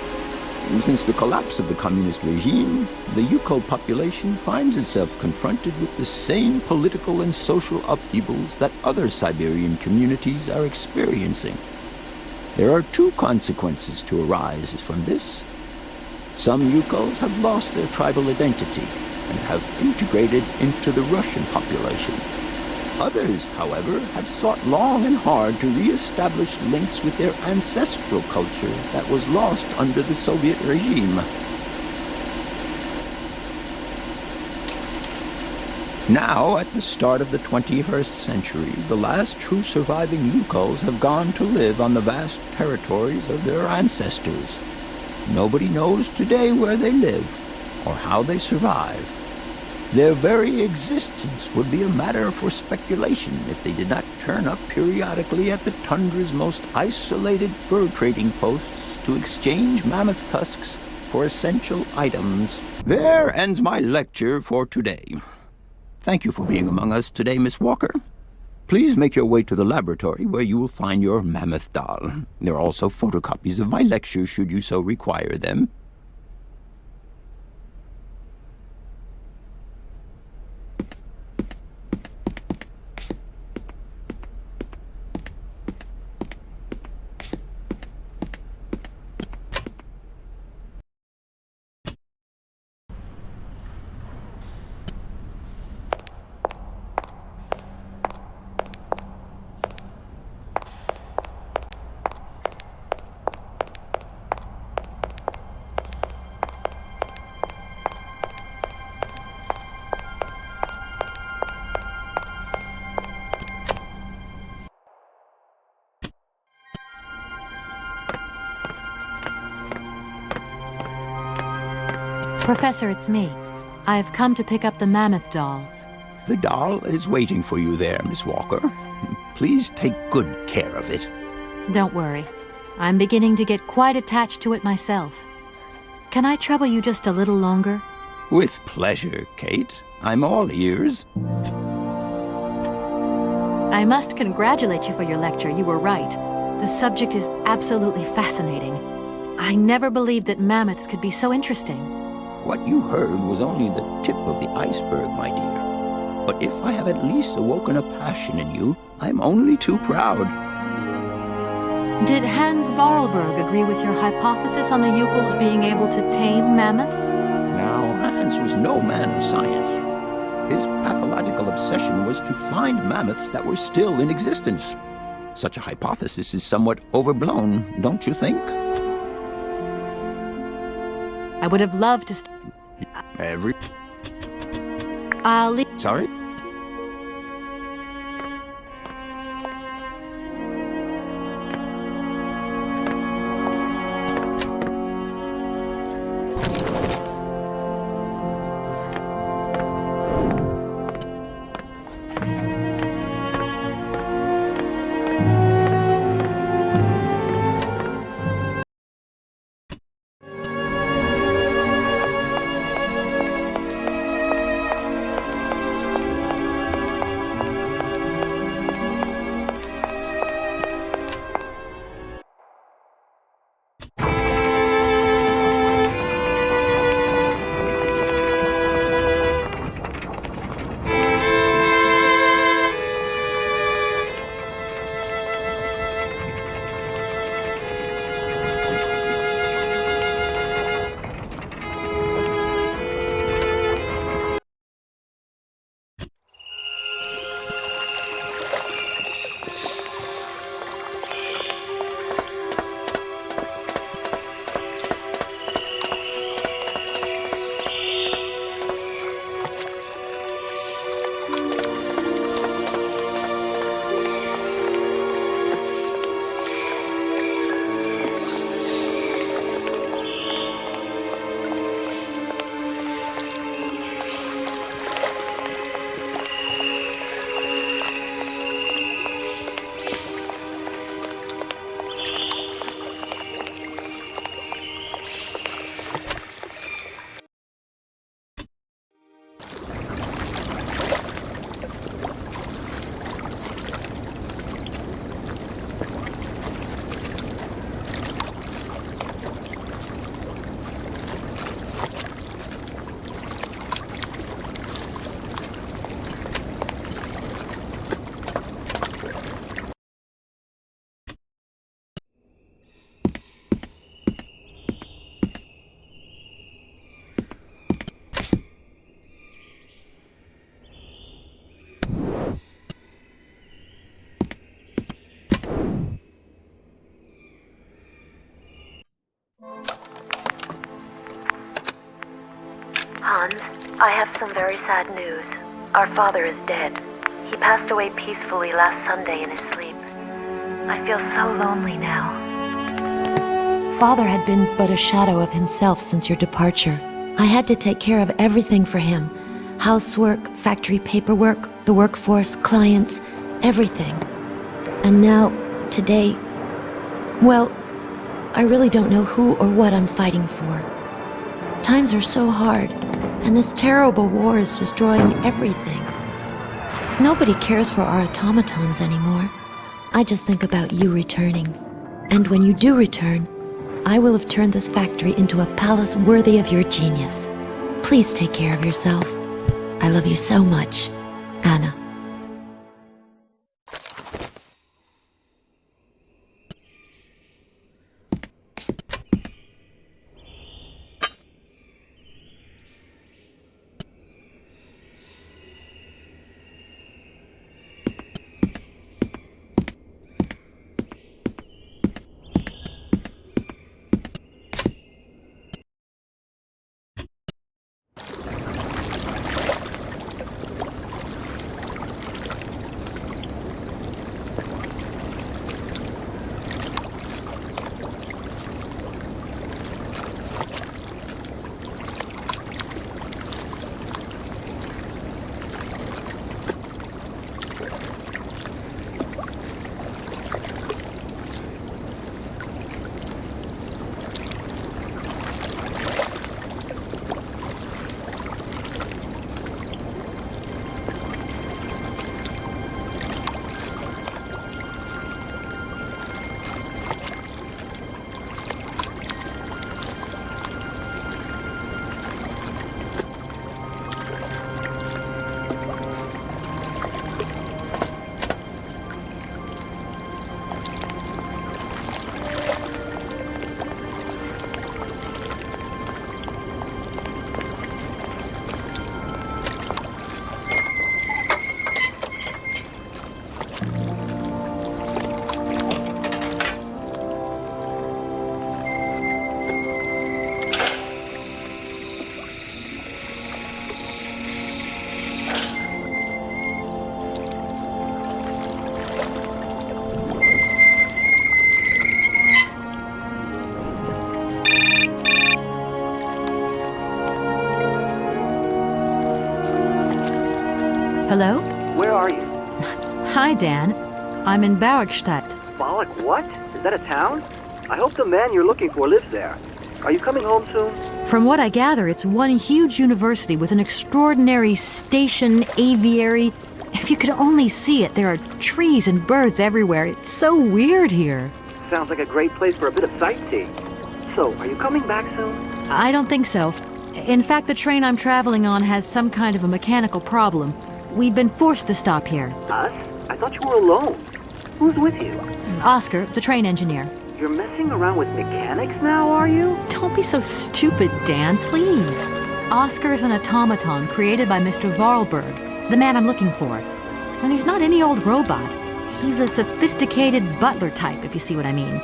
Since the collapse of the communist regime, the Yukol population finds itself confronted with the same political and social upheavals that other Siberian communities are experiencing. There are two consequences to arise from this. Some Yukols have lost their tribal identity and have integrated into the Russian population. Others, however, have sought long and hard to re-establish links with their ancestral culture that was lost under the Soviet regime. Now, at the start of the 21st century, the last true surviving Yukols have gone to live on the vast territories of their ancestors. Nobody knows today where they live or how they survive. Their very existence would be a matter for speculation if they did not turn up periodically at the tundra's most isolated fur trading posts to exchange mammoth tusks for essential items. There ends my lecture for today. Thank you for being among us today, Miss Walker. Please make your way to the laboratory where you will find your mammoth doll. There are also photocopies of my lectures should you so require them. Professor, it's me. I've come to pick up the mammoth doll. The doll is waiting for you there, Miss Walker. Please take good care of it. Don't worry. I'm beginning to get quite attached to it myself. Can I trouble you just a little longer? With pleasure, Kate. I'm all ears. I must congratulate you for your lecture. You were right. The subject is absolutely fascinating. I never believed that mammoths could be so interesting. What you heard was only the tip of the iceberg, my dear. But if I have at least awoken a passion in you, I'm only too proud. Did Hans Vorarlberg agree with your hypothesis on the Yukels being able to tame mammoths? Now, Hans was no man of science. His pathological obsession was to find mammoths that were still in existence. Such a hypothesis is somewhat overblown, don't you think? I would have loved to I'll leave. Sorry? Hans, I have some very sad news. Our father is dead. He passed away peacefully last Sunday in his sleep. I feel so lonely now. Father had been but a shadow of himself since your departure. I had to take care of everything for him. Housework, factory paperwork, the workforce, clients, everything. And now, today, well, I really don't know who or what I'm fighting for. Times are so hard, and this terrible war is destroying everything. Nobody cares for our automatons anymore. I just think about you returning. And when you do return, I will have turned this factory into a palace worthy of your genius. Please take care of yourself. I love you so much, Anna. Hi, Dan. I'm in Barrickstadt. Bollock, what? Is that a town? I hope the man you're looking for lives there. Are you coming home soon? From what I gather, it's one huge university with an extraordinary station, aviary. If you could only see it, there are trees and birds everywhere. It's so weird here. Sounds like a great place for a bit of sightseeing. So, are you coming back soon? I don't think so. In fact, the train I'm traveling on has some kind of a mechanical problem. We've been forced to stop here. Us? I thought you were alone. Who's with you? Oscar, the train engineer. You're messing around with mechanics now, are you? Don't be so stupid, Dan, please. Oscar's an automaton created by Mr. Varlberg, the man I'm looking for. And he's not any old robot. He's a sophisticated butler type, if you see what I mean.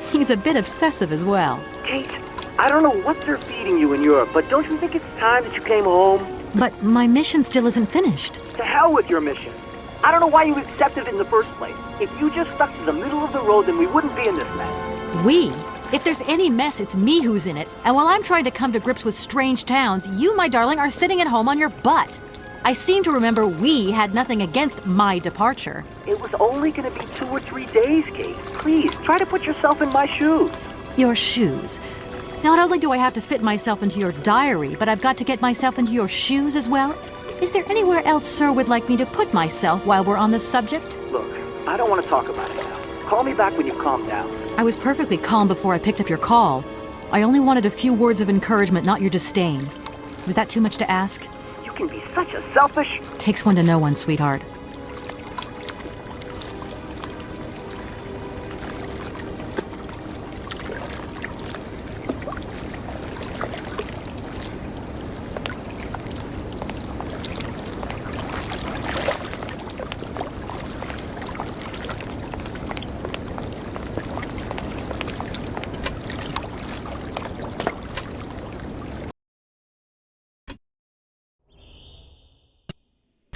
He's a bit obsessive as well. Kate, I don't know what they're feeding you in Europe, but don't you think it's time that you came home? But my mission still isn't finished. To hell with your mission. I don't know why you accepted it in the first place. If you just stuck to the middle of the road, then we wouldn't be in this mess. We? If there's any mess, it's me who's in it. And while I'm trying to come to grips with strange towns, you, my darling, are sitting at home on your butt. I seem to remember we had nothing against my departure. It was only going to be 2 or 3 days, Kate. Please, try to put yourself in my shoes. Your shoes. Not only do I have to fit myself into your diary, but I've got to get myself into your shoes as well? Is there anywhere else Sir would like me to put myself while we're on this subject? Look, I don't want to talk about it now. Call me back when you've calmed down. I was perfectly calm before I picked up your call. I only wanted a few words of encouragement, not your disdain. Was that too much to ask? You can be such a selfish... Takes one to know one, sweetheart.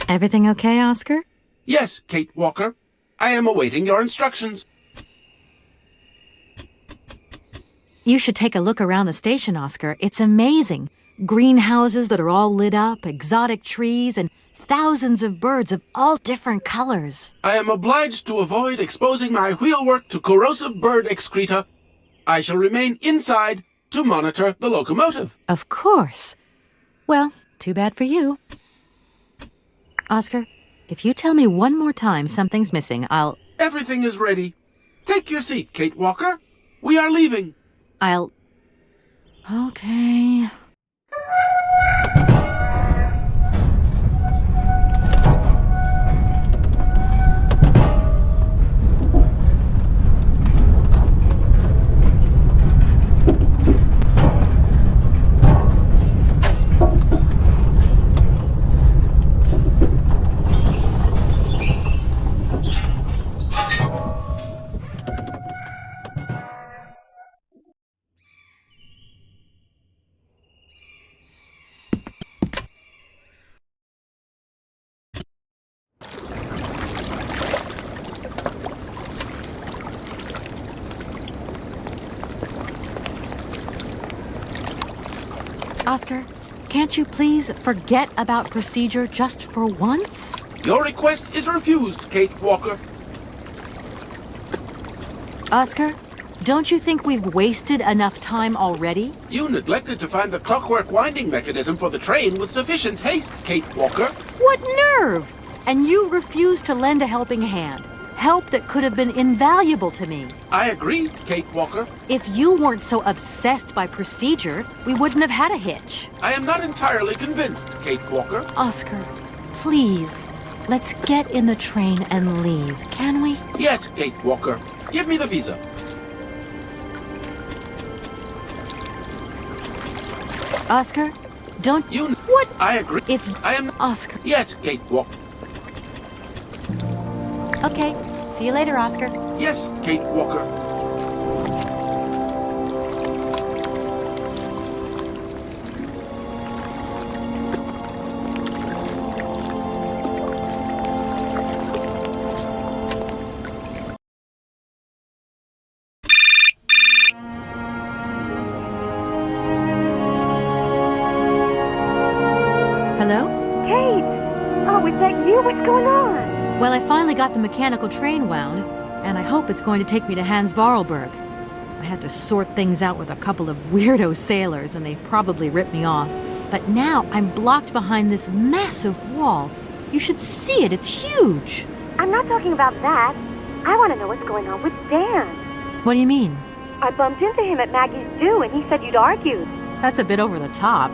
Everything okay, Oscar? Yes, Kate Walker. I am awaiting your instructions. You should take a look around the station, Oscar. It's amazing. Greenhouses that are all lit up, exotic trees, and thousands of birds of all different colors. I am obliged to avoid exposing my wheelwork to corrosive bird excreta. I shall remain inside to monitor the locomotive. Of course. Well, too bad for you. Oscar, if you tell me one more time something's missing, I'll... Everything is ready. Take your seat, Kate Walker. We are leaving. I'll... Okay... Oscar, can't you please forget about procedure just for once? Your request is refused, Kate Walker. Oscar, don't you think we've wasted enough time already? You neglected to find the clockwork winding mechanism for the train with sufficient haste, Kate Walker. What nerve! And you refused to lend a helping hand. Help that could have been invaluable to me. I agree, Kate Walker. If you weren't so obsessed by procedure, we wouldn't have had a hitch. I am not entirely convinced, Kate Walker. Oscar, please, let's get in the train and leave, can we? Yes, Kate Walker. Give me the visa. Oscar, don't... You... What? I agree. If... I am... Oscar. Yes, Kate Walker. Okay. See you later, Oscar. Yes, Kate Walker. Hello? Kate! Oh, is that you? What's going on? Well, I finally got the mechanical train wound, and I hope it's going to take me to Hans Vorarlberg. I had to sort things out with a couple of weirdo sailors, and they probably ripped me off. But now I'm blocked behind this massive wall. You should see it, it's huge! I'm not talking about that. I want to know what's going on with Dan. What do you mean? I bumped into him at Maggie's do, and he said you'd argued. That's a bit over the top.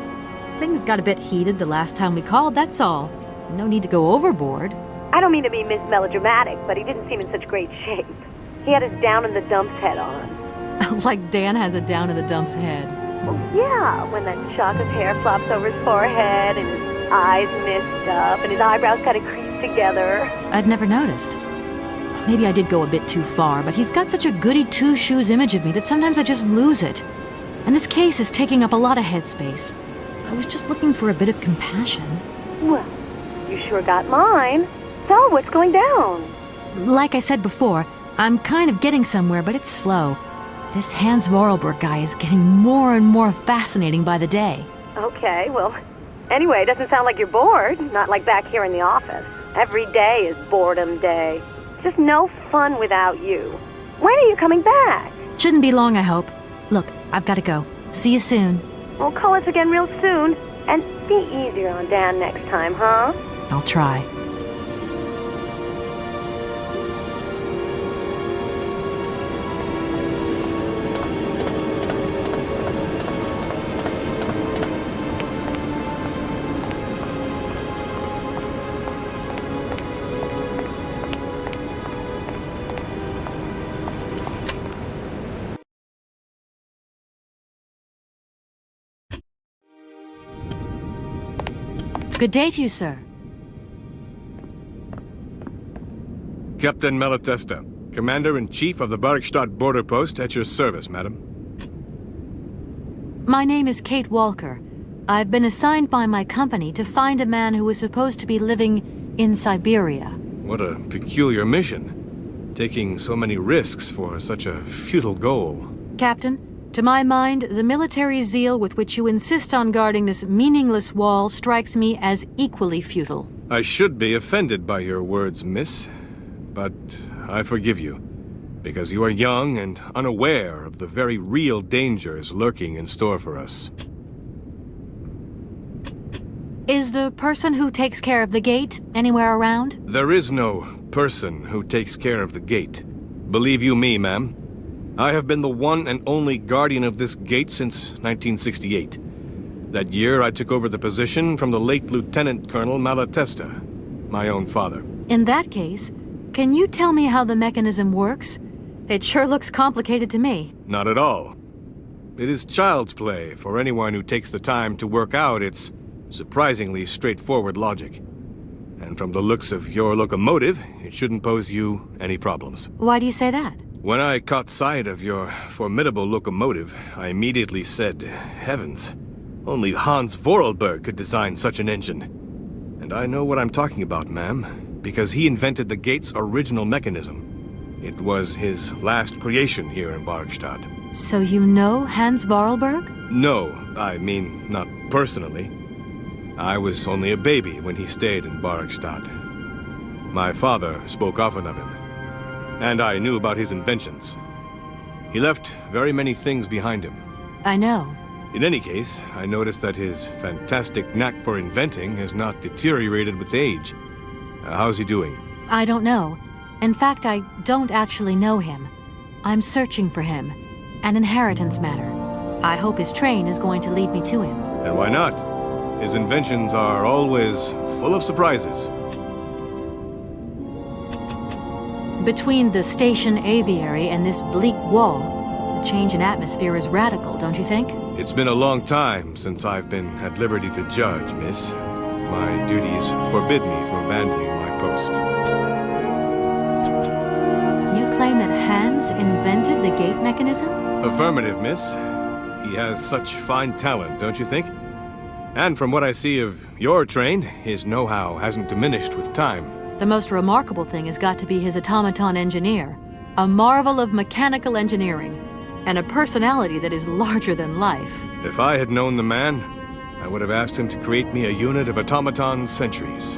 Things got a bit heated the last time we called, that's all. No need to go overboard. I don't mean to be Miss Melodramatic, but he didn't seem in such great shape. He had his down-in-the-dumps head on. Like Dan has a down-in-the-dumps head. Well, yeah, when that shock of hair flops over his forehead, and his eyes mist up, and his eyebrows kind of crease together. I'd never noticed. Maybe I did go a bit too far, but he's got such a goody two-shoes image of me that sometimes I just lose it. And this case is taking up a lot of headspace. I was just looking for a bit of compassion. Well, you sure got mine. So, what's going down? Like I said before, I'm kind of getting somewhere, but it's slow. This Hans Vorarlberg guy is getting more and more fascinating by the day. Okay, well, anyway, it doesn't sound like you're bored. Not like back here in the office. Every day is boredom day. Just no fun without you. When are you coming back? Shouldn't be long, I hope. Look, I've got to go. See you soon. Well, call us again real soon. And be easier on Dan next time, huh? I'll try. Good day to you, sir. Captain Malatesta, Commander-in-Chief of the Barkstadt border post, at your service, madam. My name is Kate Walker. I've been assigned by my company to find a man who was supposed to be living in Syberia. What a peculiar mission. Taking so many risks for such a futile goal. Captain, to my mind, the military zeal with which you insist on guarding this meaningless wall strikes me as equally futile. I should be offended by your words, miss. But I forgive you, because you are young and unaware of the very real dangers lurking in store for us. Is the person who takes care of the gate anywhere around? There is no person who takes care of the gate. Believe you me, ma'am. I have been the one and only guardian of this gate since 1968. That year I took over the position from the late Lieutenant Colonel Malatesta, my own father. In that case, can you tell me how the mechanism works? It sure looks complicated to me. Not at all. It is child's play for anyone who takes the time to work out its surprisingly straightforward logic. And from the looks of your locomotive, it shouldn't pose you any problems. Why do you say that? When I caught sight of your formidable locomotive, I immediately said, heavens, only Hans Vorarlberg could design such an engine. And I know what I'm talking about, ma'am, because he invented the gate's original mechanism. It was his last creation here in Barkstadt. So you know Hans Vorarlberg? No, I mean, not personally. I was only a baby when he stayed in Barkstadt. My father spoke often of him. And I knew about his inventions. He left very many things behind him. I know. In any case, I noticed that his fantastic knack for inventing has not deteriorated with age. How's he doing? I don't know. In fact, I don't actually know him. I'm searching for him. An inheritance matter. I hope his train is going to lead me to him. And why not? His inventions are always full of surprises. Between the station aviary and this bleak wall, the change in atmosphere is radical, don't you think? It's been a long time since I've been at liberty to judge, miss. My duties forbid me from abandoning my post. You claim that Hans invented the gate mechanism? Affirmative, miss. He has such fine talent, don't you think? And from what I see of your train, his know-how hasn't diminished with time. The most remarkable thing has got to be his automaton engineer. A marvel of mechanical engineering. And a personality that is larger than life. If I had known the man, I would have asked him to create me a unit of automaton sentries.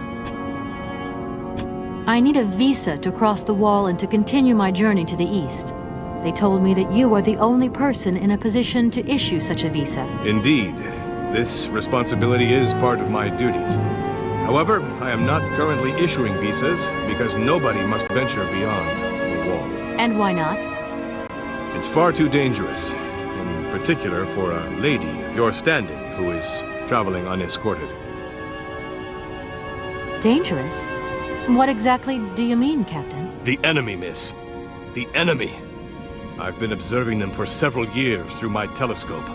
I need a visa to cross the wall and to continue my journey to the east. They told me that you are the only person in a position to issue such a visa. Indeed. This responsibility is part of my duties. However, I am not currently issuing visas because nobody must venture beyond the wall. And why not? It's far too dangerous, in particular for a lady of your standing who is traveling unescorted. Dangerous? What exactly do you mean, Captain? The enemy, miss. The enemy. I've been observing them for several years through my telescope.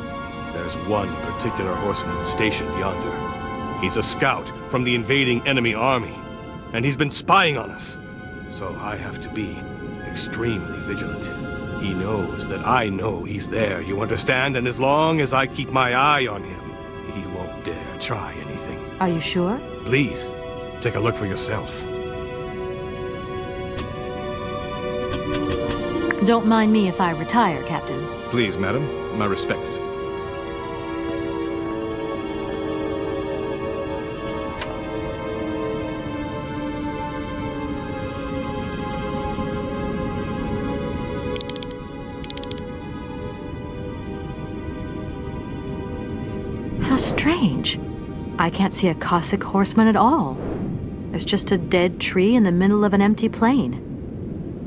There's one particular horseman stationed yonder. He's a scout from the invading enemy army, and he's been spying on us. So I have to be extremely vigilant. He knows that I know he's there, you understand? And as long as I keep my eye on him, he won't dare try anything. Are you sure? Please, take a look for yourself. Don't mind me if I retire, Captain. Please, madam. My respects. How strange. I can't see a Cossack horseman at all. There's just a dead tree in the middle of an empty plain.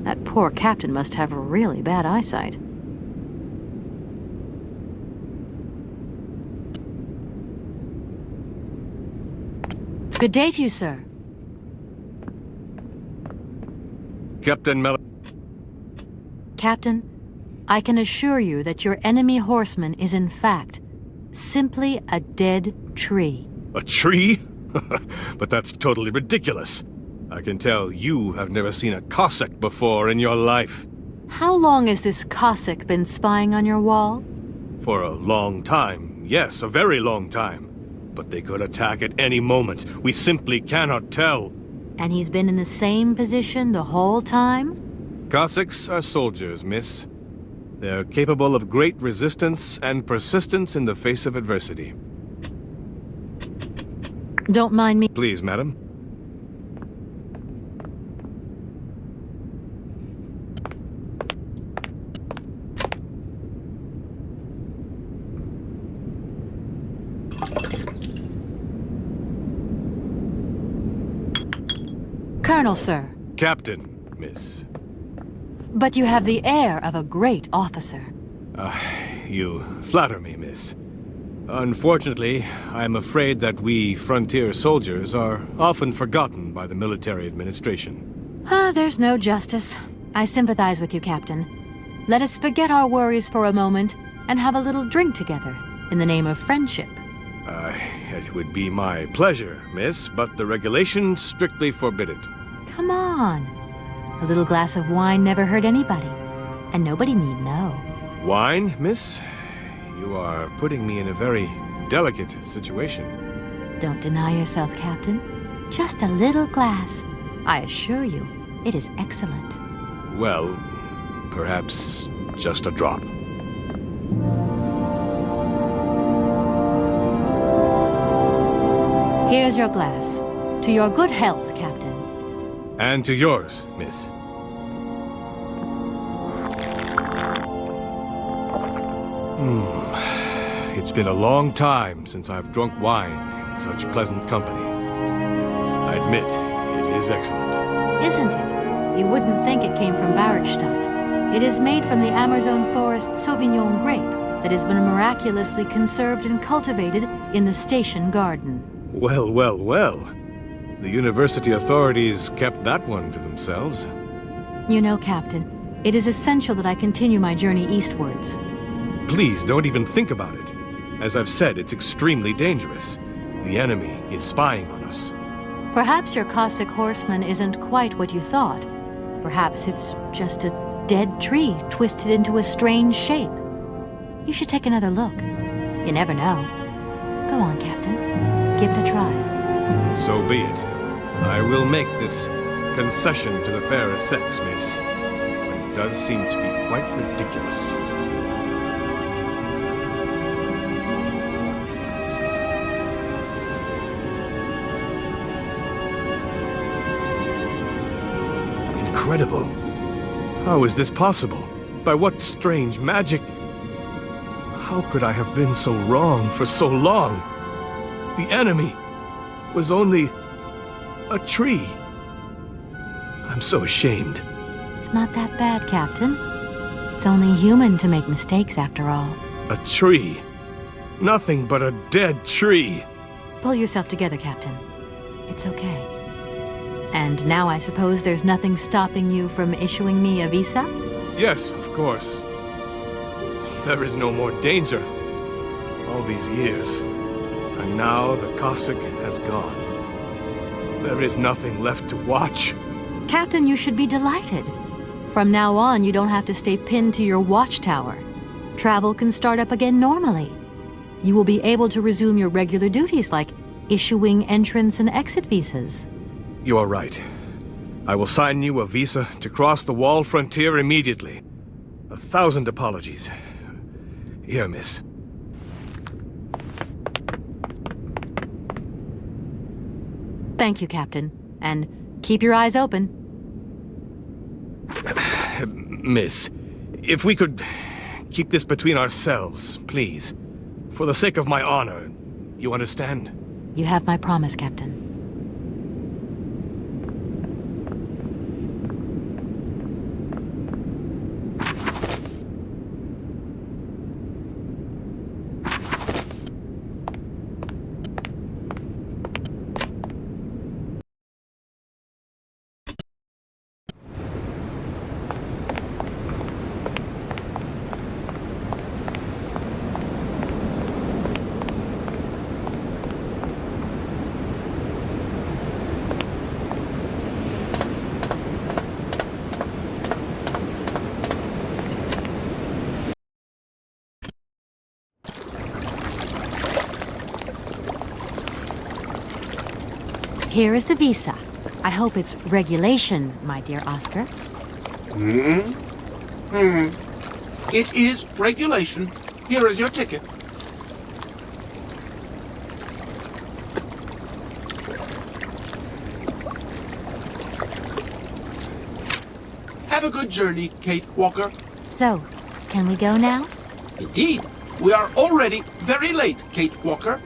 That poor captain must have really bad eyesight. Good day to you, sir. Captain Captain, I can assure you that your enemy horseman is in fact simply a dead tree. A tree? But that's totally ridiculous. I can tell you have never seen a Cossack before in your life. How long has this Cossack been spying on your wall? For a long time. Yes, a very long time. But they could attack at any moment. We simply cannot tell. And he's been in the same position the whole time? Cossacks are soldiers, miss. They're capable of great resistance and persistence in the face of adversity. Don't mind me. Please, madam. Colonel, sir. Captain, miss. But you have the air of a great officer. You flatter me, miss. Unfortunately, I'm afraid that we frontier soldiers are often forgotten by the military administration. There's no justice. I sympathize with you, Captain. Let us forget our worries for a moment and have a little drink together in the name of friendship. It would be my pleasure, miss, but the regulations strictly forbid it. Come on. A little glass of wine never hurt anybody, and nobody need know. Wine, miss? You are putting me in a very delicate situation. Don't deny yourself, Captain. Just a little glass. I assure you, it is excellent. Well, perhaps just a drop. Here's your glass. To your good health, Captain. And to yours, miss. It's been a long time since I've drunk wine in such pleasant company. I admit, it is excellent. Isn't it? You wouldn't think it came from Barrickstadt. It is made from the Amazon forest Sauvignon grape that has been miraculously conserved and cultivated in the station garden. Well, well, well. The university authorities kept that one to themselves. You know, Captain, it is essential that I continue my journey eastwards. Please, don't even think about it. As I've said, it's extremely dangerous. The enemy is spying on us. Perhaps your Cossack horseman isn't quite what you thought. Perhaps it's just a dead tree twisted into a strange shape. You should take another look. You never know. Go on, Captain. Give it a try. So be it. I will make this concession to the fairer sex, miss. But it does seem to be quite ridiculous. incredible. How is this possible? By what strange magic? How could I have been so wrong for so long? The enemy was only a tree. I'm so ashamed. It's not that bad, Captain. It's only human to make mistakes, after all. A tree. Nothing but a dead tree. Pull yourself together, Captain. It's okay. And now I suppose there's nothing stopping you from issuing me a visa? Yes, of course. There is no more danger. All these years. And now the Cossack has gone. There is nothing left to watch. Captain, you should be delighted. From now on, you don't have to stay pinned to your watchtower. Travel can start up again normally. You will be able to resume your regular duties like issuing entrance and exit visas. You are right. I will sign you a visa to cross the wall frontier immediately. 1,000 apologies. Here, miss. Thank you, Captain. And keep your eyes open. Miss, if we could keep this between ourselves, please. For the sake of my honor, you understand? You have my promise, Captain. Here is the visa. I hope it's regulation, my dear Oscar. It is regulation. Here is your ticket. Have a good journey, Kate Walker. So, can we go now? Indeed. We are already very late, Kate Walker.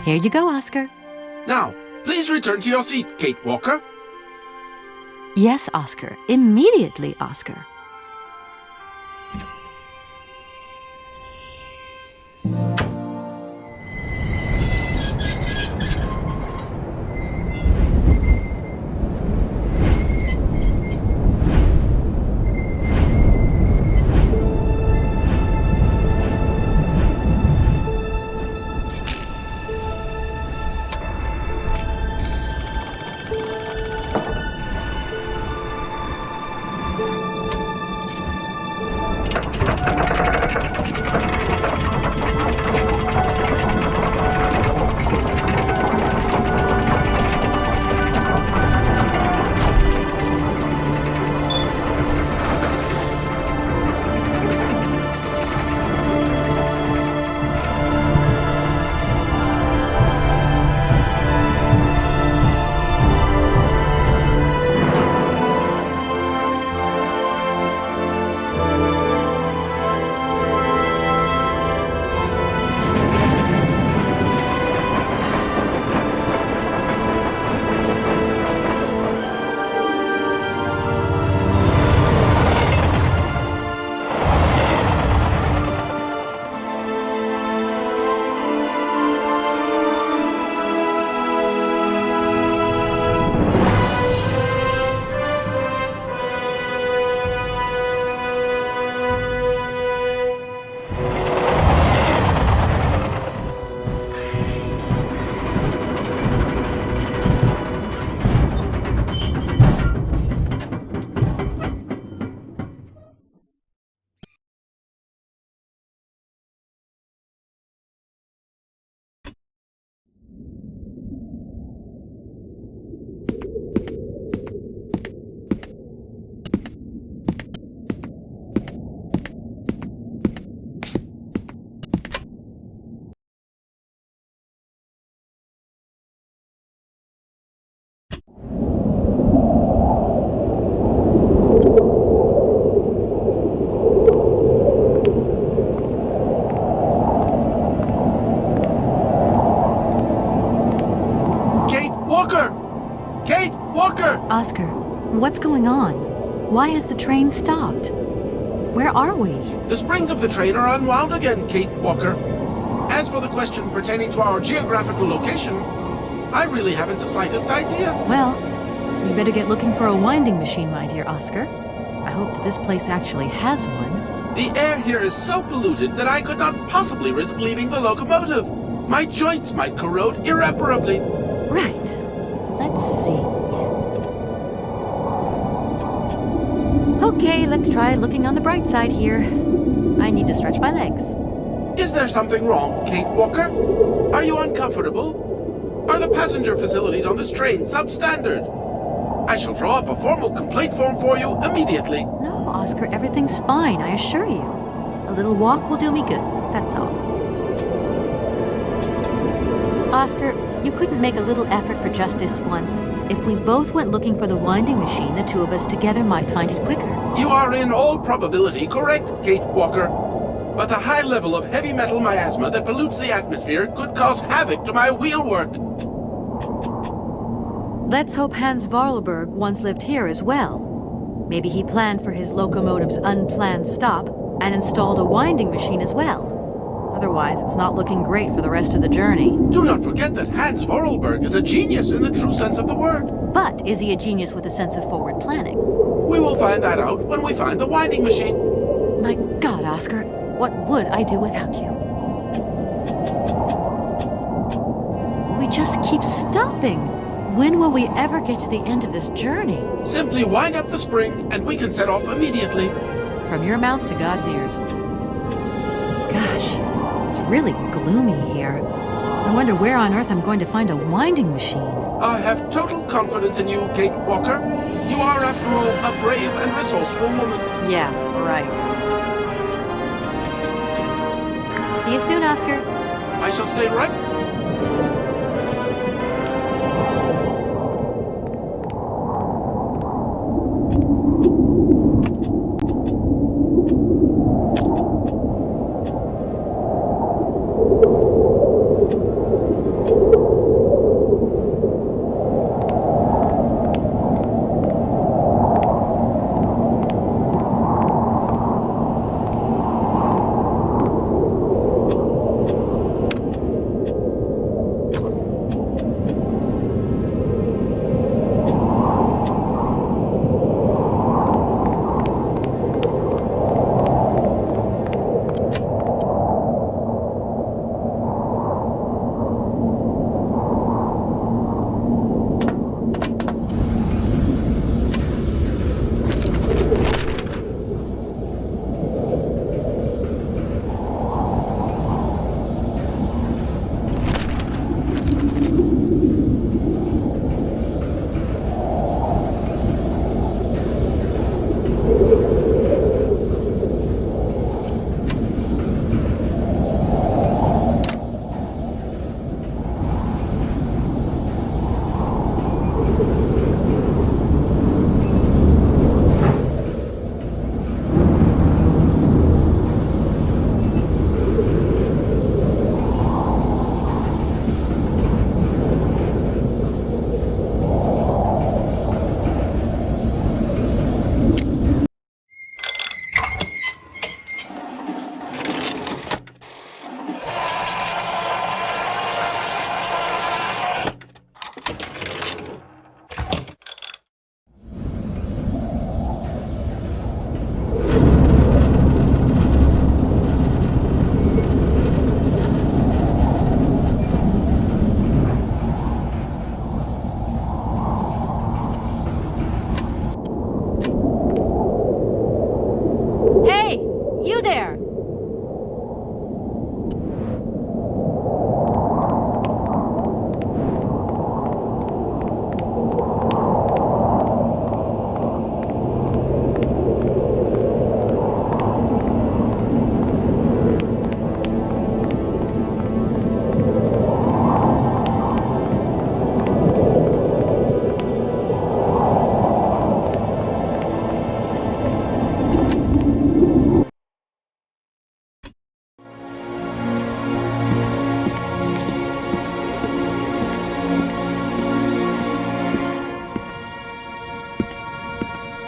Here you go, Oscar. Now, please return to your seat, Kate Walker. Yes, Oscar. Immediately, Oscar. Walker! Oscar, what's going on? Why has the train stopped? Where are we? The springs of the train are unwound again, Kate Walker. As for the question pertaining to our geographical location, I really haven't the slightest idea. Well, we better get looking for a winding machine, my dear Oscar. I hope that this place actually has one. The air here is so polluted that I could not possibly risk leaving the locomotive. My joints might corrode irreparably. Right. Let's see. Okay, let's try looking on the bright side here. I need to stretch my legs. Is there something wrong, Kate Walker? Are you uncomfortable? Are the passenger facilities on this train substandard? I shall draw up a formal complaint form for you immediately. No, Oscar, everything's fine, I assure you. A little walk will do me good, that's all. Oscar, you couldn't make a little effort for just this once. If we both went looking for the winding machine, the two of us together might find it quicker. You are in all probability correct, Kate Walker. But the high level of heavy metal miasma that pollutes the atmosphere could cause havoc to my wheelwork. Let's hope Hans Vorarlberg once lived here as well. Maybe he planned for his locomotive's unplanned stop and installed a winding machine as well. Otherwise, it's not looking great for the rest of the journey. Do not forget that Hans Vorarlberg is a genius in the true sense of the word. But is he a genius with a sense of forward planning? We will find that out when we find the winding machine. My God, Oscar, what would I do without you? We just keep stopping. When will we ever get to the end of this journey? Simply wind up the spring and we can set off immediately. From your mouth to God's ears. Gosh, it's really gloomy here. I wonder where on earth I'm going to find a winding machine. I have total confidence in you, Kate Walker. You are, after all, a brave and resourceful woman. Yeah, right. See you soon, Oscar. I shall stay right...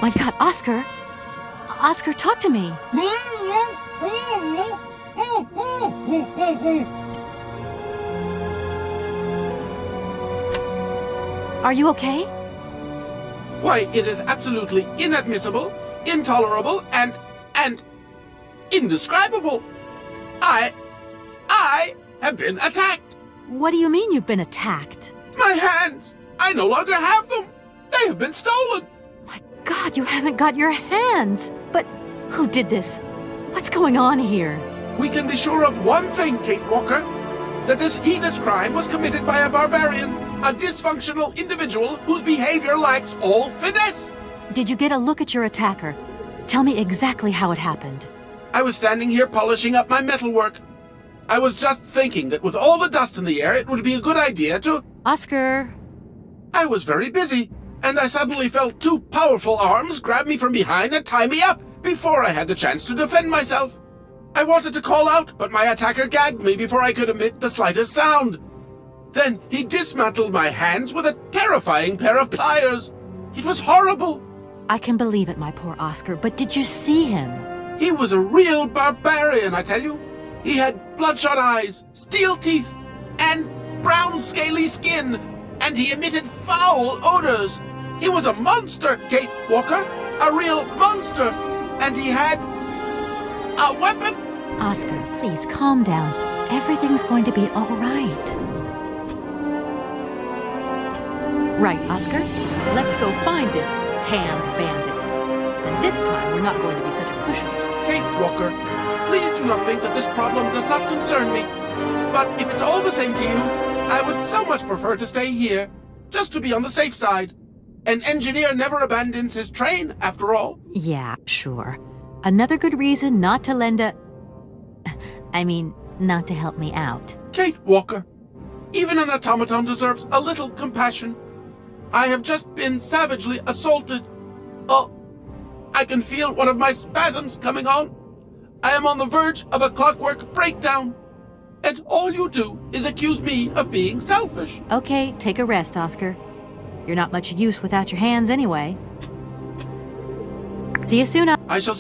My God, Oscar! Oscar, talk to me! Are you okay? Why, it is absolutely inadmissible, intolerable, and indescribable. I have been attacked. What do you mean you've been attacked? My hands! I no longer have them! They have been stolen! My God, you haven't got your hands! But who did this? What's going on here? We can be sure of one thing, Kate Walker. That this heinous crime was committed by a barbarian, a dysfunctional individual whose behavior lacks all finesse. Did you get a look at your attacker? Tell me exactly how it happened. I was standing here polishing up my metalwork. I was just thinking that with all the dust in the air, it would be a good idea to... Oscar! I was very busy, and I suddenly felt two powerful arms grab me from behind and tie me up before I had the chance to defend myself. I wanted to call out, but my attacker gagged me before I could emit the slightest sound. Then he dismantled my hands with a terrifying pair of pliers. It was horrible. I can believe it, my poor Oscar, but did you see him? He was a real barbarian, I tell you. He had bloodshot eyes, steel teeth, and brown scaly skin, and he emitted foul odors. He was a monster, Kate Walker, a real monster, and he had a weapon. Oscar, please calm down. Everything's going to be all right. Right, Oscar? Let's go find this hand bandit. And this time, we're not going to be such a pushover. Kate Walker, please do not think that this problem does not concern me. But if it's all the same to you, I would so much prefer to stay here, just to be on the safe side. An engineer never abandons his train, after all. Yeah, sure. Another good reason not to lend a... not to help me out. Kate Walker, even an automaton deserves a little compassion. I have just been savagely assaulted. Oh, I can feel one of my spasms coming on. I am on the verge of a clockwork breakdown. And all you do is accuse me of being selfish. Okay, take a rest, Oscar. You're not much use without your hands anyway. See you soon. I shall...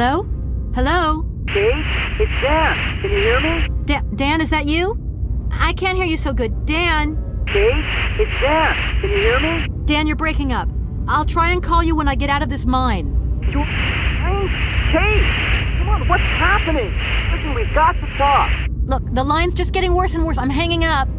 Hello? Hello? Kate, it's Dan. Can you hear me? Dan, is that you? I can't hear you so good. Dan? Kate, it's Dan. Can you hear me? Dan, you're breaking up. I'll try and call you when I get out of this mine. Kate! Come on, what's happening? Listen, we've got to talk. Look, the line's just getting worse and worse. I'm hanging up.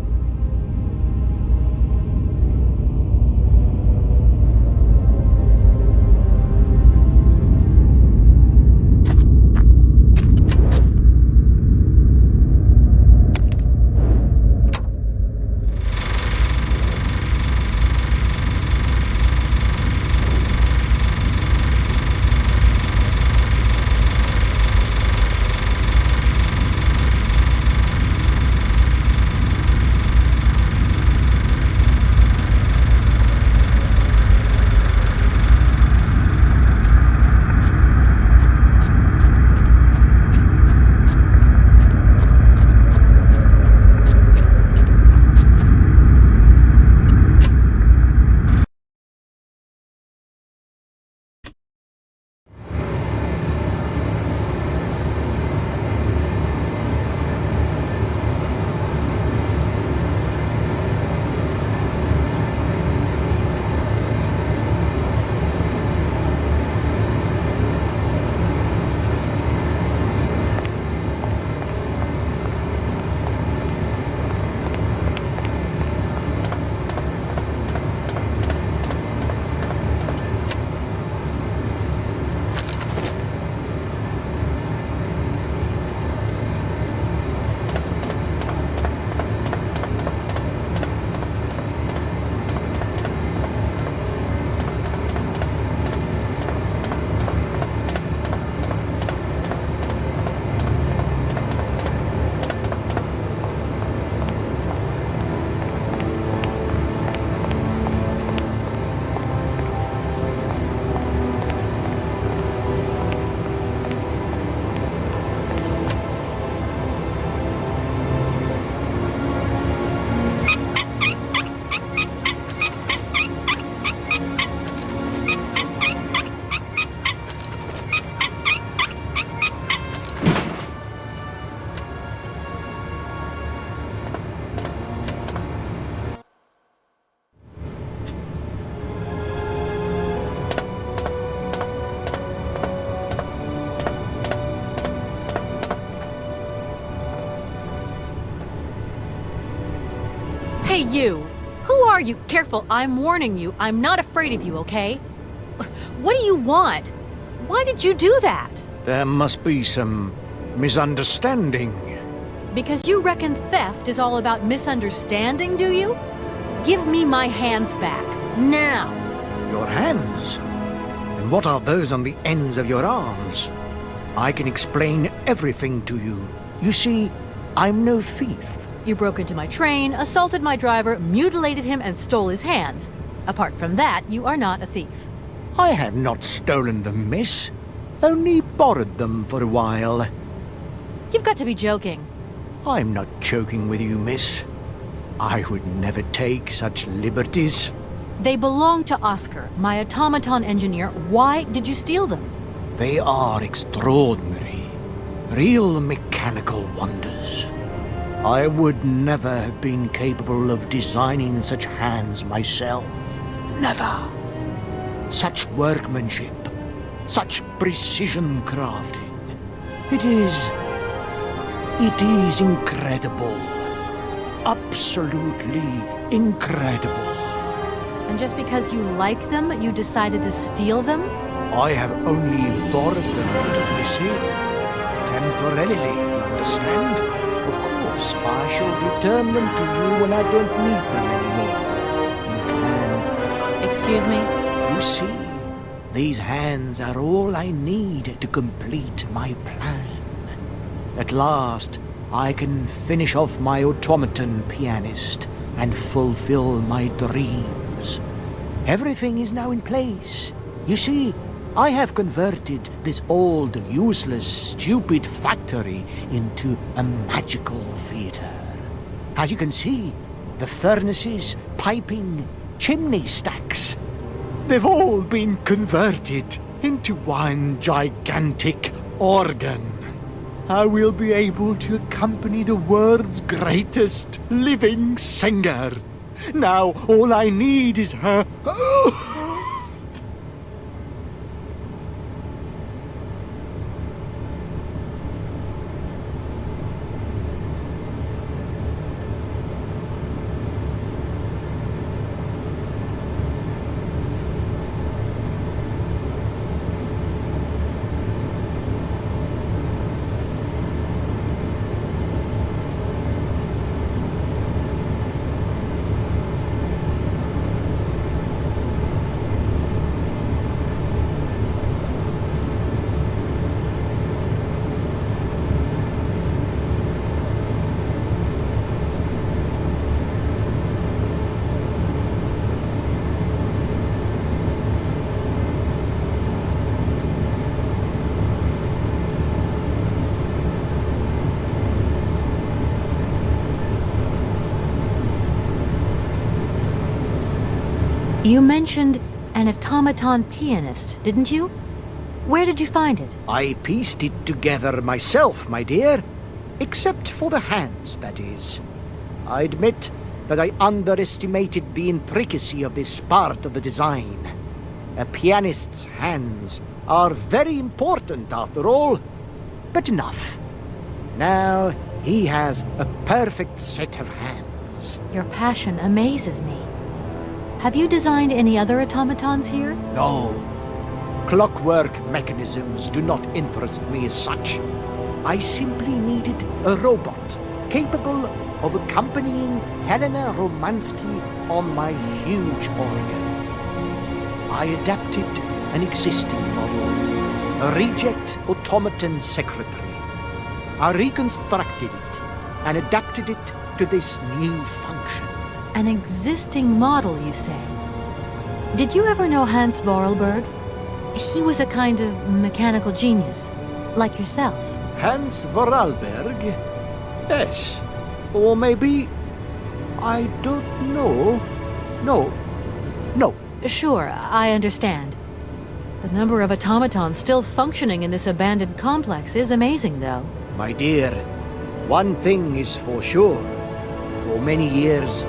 Hey, you! Who are you? Careful, I'm warning you. I'm not afraid of you, okay? What do you want? Why did you do that? There must be some misunderstanding. Because you reckon theft is all about misunderstanding, do you? Give me my hands back. Now! Your hands? And what are those on the ends of your arms? I can explain everything to you. You see, I'm no thief. You broke into my train, assaulted my driver, mutilated him, and stole his hands. Apart from that, you are not a thief. I have not stolen them, miss. Only borrowed them for a while. You've got to be joking. I'm not joking with you, miss. I would never take such liberties. They belong to Oscar, my automaton engineer. Why did you steal them? They are extraordinary. Real mechanical wonders. I would never have been capable of designing such hands myself. Never. Such workmanship. Such precision crafting. It is incredible. Absolutely incredible. And just because you like them, you decided to steal them? I have only borrowed them, Missy. Temporarily, you understand? Of course, I shall return them to you when I don't need them anymore. You can... Excuse me? You see, these hands are all I need to complete my plan. At last, I can finish off my automaton pianist and fulfill my dreams. Everything is now in place. You see, I have converted this old, useless, stupid factory into a magical theater. As you can see, the furnaces, piping, chimney stacks, they've all been converted into one gigantic organ. I will be able to accompany the world's greatest living singer. Now all I need is her... You mentioned an automaton pianist, didn't you? Where did you find it? I pieced it together myself, my dear. Except for the hands, that is. I admit that I underestimated the intricacy of this part of the design. A pianist's hands are very important, after all. But enough. Now he has a perfect set of hands. Your passion amazes me. Have you designed any other automatons here? No. Clockwork mechanisms do not interest me as such. I simply needed a robot capable of accompanying Helena Romansky on my huge organ. I adapted an existing model, a reject automaton secretary. I reconstructed it and adapted it to this new function. An existing model, you say? Did you ever know Hans Vorarlberg? He was a kind of mechanical genius, like yourself. Hans Vorarlberg? Yes. Or maybe... I don't know. No. Sure, I understand. The number of automatons still functioning in this abandoned complex is amazing, though. My dear, one thing is for sure. For many years,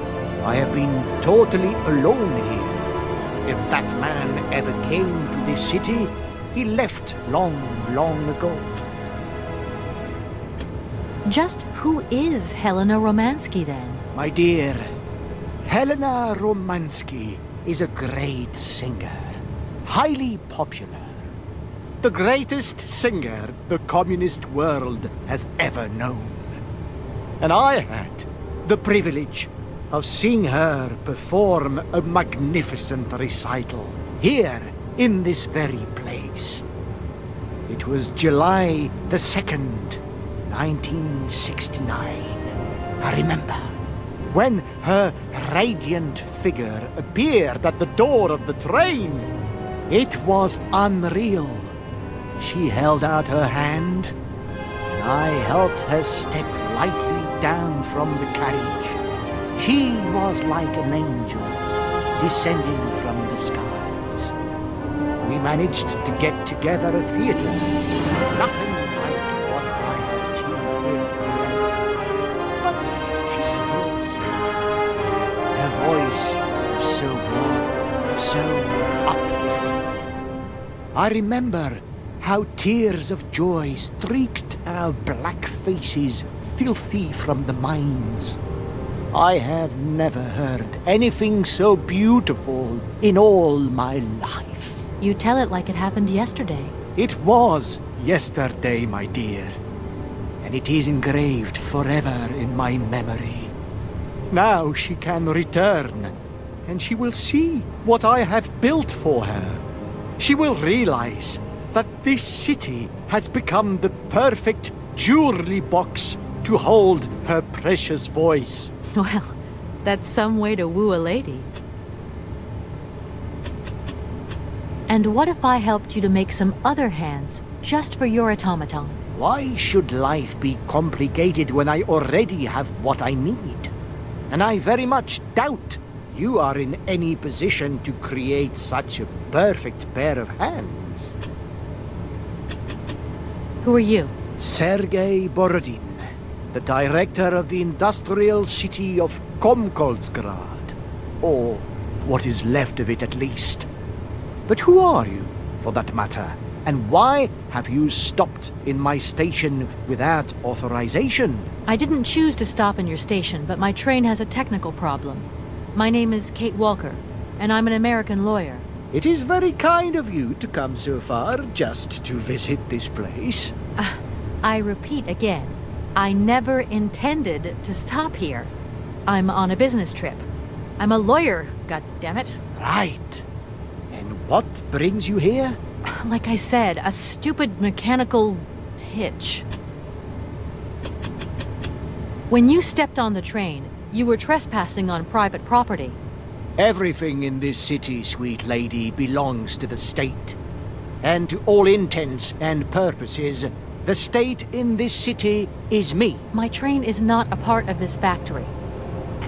I have been totally alone here. If that man ever came to this city, he left long, long ago. Just who is Helena Romansky, then? My dear, Helena Romansky is a great singer. Highly popular. The greatest singer the communist world has ever known. And I had the privilege of seeing her perform a magnificent recital here in this very place. It was July the 2nd, 1969. I remember when her radiant figure appeared at the door of the train. It was unreal. She held out her hand, and I helped her step lightly down from the carriage. She was like an angel descending from the skies. We managed to get together a theater. Nothing like what I have achieved here today. But she still sang. Her voice was so warm, so uplifting. I remember how tears of joy streaked our black faces, filthy from the mines. I have never heard anything so beautiful in all my life. You tell it like it happened yesterday. It was yesterday, my dear, and it is engraved forever in my memory. Now she can return, and she will see what I have built for her. She will realize that this city has become the perfect jewelry box to hold her precious voice. Well, that's some way to woo a lady. And what if I helped you to make some other hands, just for your automaton? Why should life be complicated when I already have what I need? And I very much doubt you are in any position to create such a perfect pair of hands. things. Who are you? Sergei Borodin, the director of the industrial city of Komkolzgrad. Or what is left of it, at least. But who are you, for that matter? And why have you stopped in my station without authorization? I didn't choose to stop in your station, but my train has a technical problem. My name is Kate Walker, and I'm an American lawyer. It is very kind of you to come so far just to visit this place. I repeat again, I never intended to stop here. I'm on a business trip. I'm a lawyer, goddammit. Right. And what brings you here? Like I said, a stupid mechanical hitch. When you stepped on the train, you were trespassing on private property. Everything in this city, sweet lady, belongs to the state. And to all intents and purposes, the state in this city is me. My train is not a part of this factory.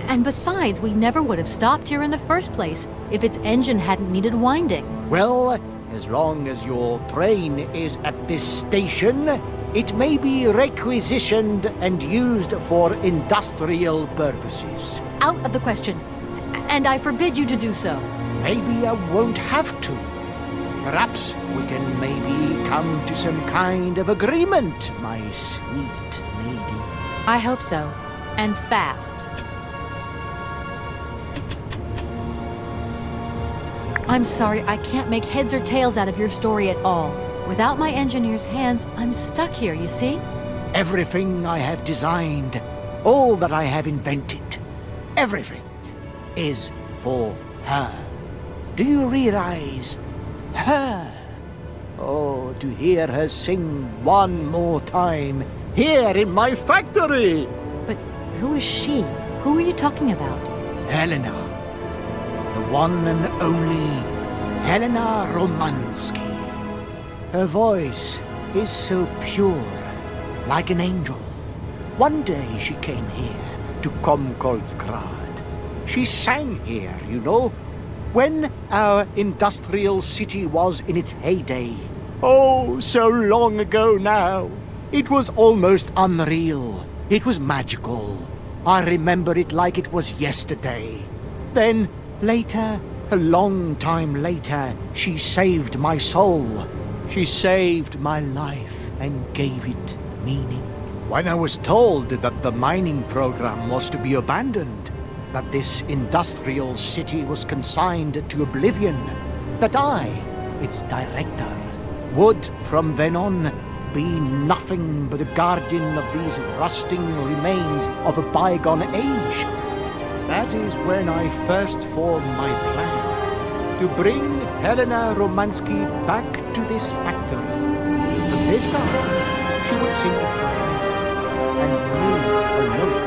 And besides, we never would have stopped here in the first place if its engine hadn't needed winding. Well, as long as your train is at this station, it may be requisitioned and used for industrial purposes. Out of the question. And I forbid you to do so. Maybe I won't have to. Perhaps we can maybe come to some kind of agreement, my sweet lady. I hope so. And fast. I'm sorry, I can't make heads or tails out of your story at all. Without my engineer's hands, I'm stuck here, you see? Everything I have designed, all that I have invented, everything is for her. Do you realize? Her. Oh, to hear her sing one more time, here in my factory! But who is she? Who are you talking about? Helena. The one and only Helena Romansky. Her voice is so pure, like an angel. One day she came here to Komkolzgrad. She sang here, you know, when our industrial city was in its heyday. Oh, so long ago now. It was almost unreal. It was magical. I remember it like it was yesterday. Then, later, a long time later, she saved my soul. She saved my life and gave it meaning. When I was told that the mining program was to be abandoned, that this industrial city was consigned to oblivion, that I, its director, would from then on be nothing but a guardian of these rusting remains of a bygone age. That is when I first formed my plan, to bring Helena Romansky back to this factory. But this time, she would sing for me, and me alone.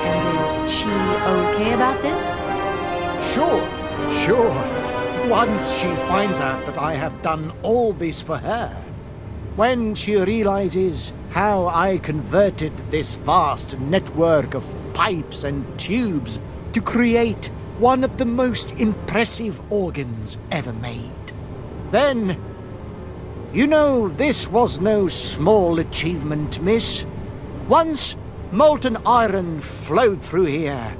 And is she okay about this? Sure. Once she finds out that I have done all this for her, when she realizes how I converted this vast network of pipes and tubes to create one of the most impressive organs ever made, then, you know, this was no small achievement, miss. Once molten iron flowed through here.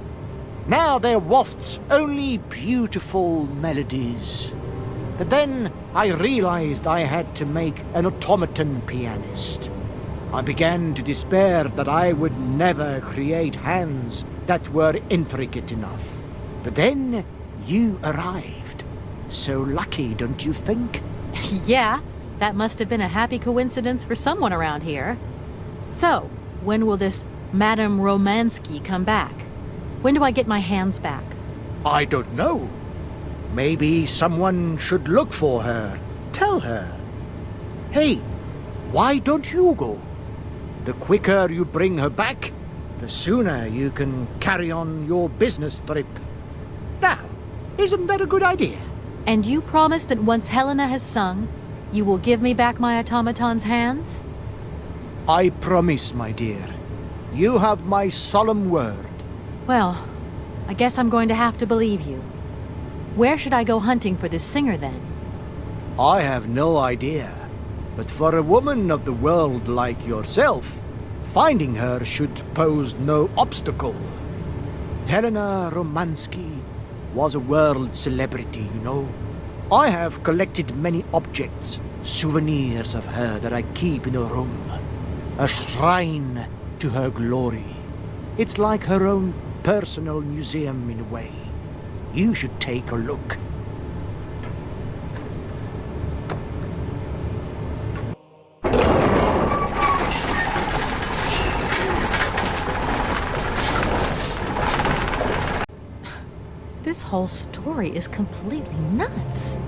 Now there wafts only beautiful melodies. But then I realized I had to make an automaton pianist. I began to despair that I would never create hands that were intricate enough. But then you arrived. So lucky, don't you think? Yeah, that must have been a happy coincidence for someone around here. So, when will this Madame Romansky come back? When do I get my hands back? I don't know. Maybe someone should look for her. Tell her. Hey, why don't you go? The quicker you bring her back, the sooner you can carry on your business trip. Now, isn't that a good idea? And you promise that once Helena has sung, you will give me back my automaton's hands? I promise, my dear. You have my solemn word. Well, I guess I'm going to have to believe you. Where should I go hunting for this singer, then? I have no idea. But for a woman of the world like yourself, finding her should pose no obstacle. Helena Romansky was a world celebrity, you know. I have collected many objects, souvenirs of her that I keep in a room. A shrine to her glory. It's like her own personal museum in a way. You should take a look. This whole story is completely nuts.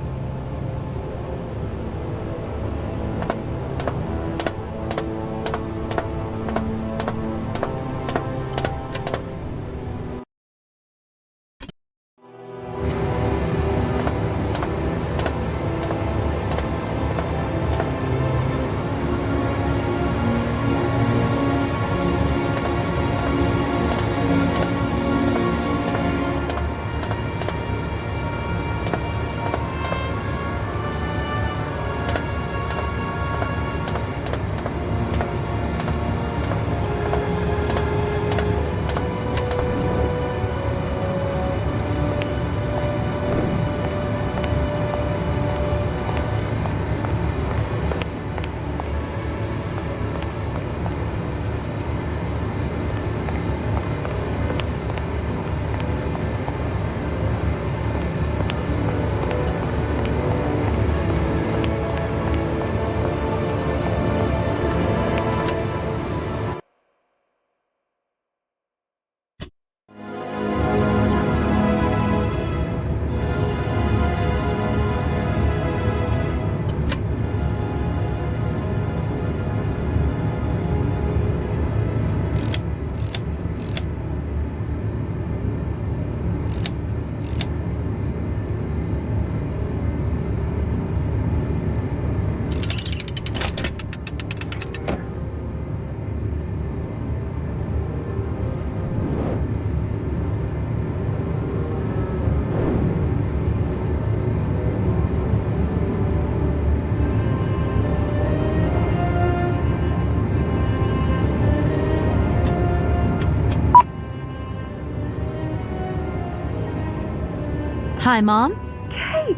Hi, Mom? Kate!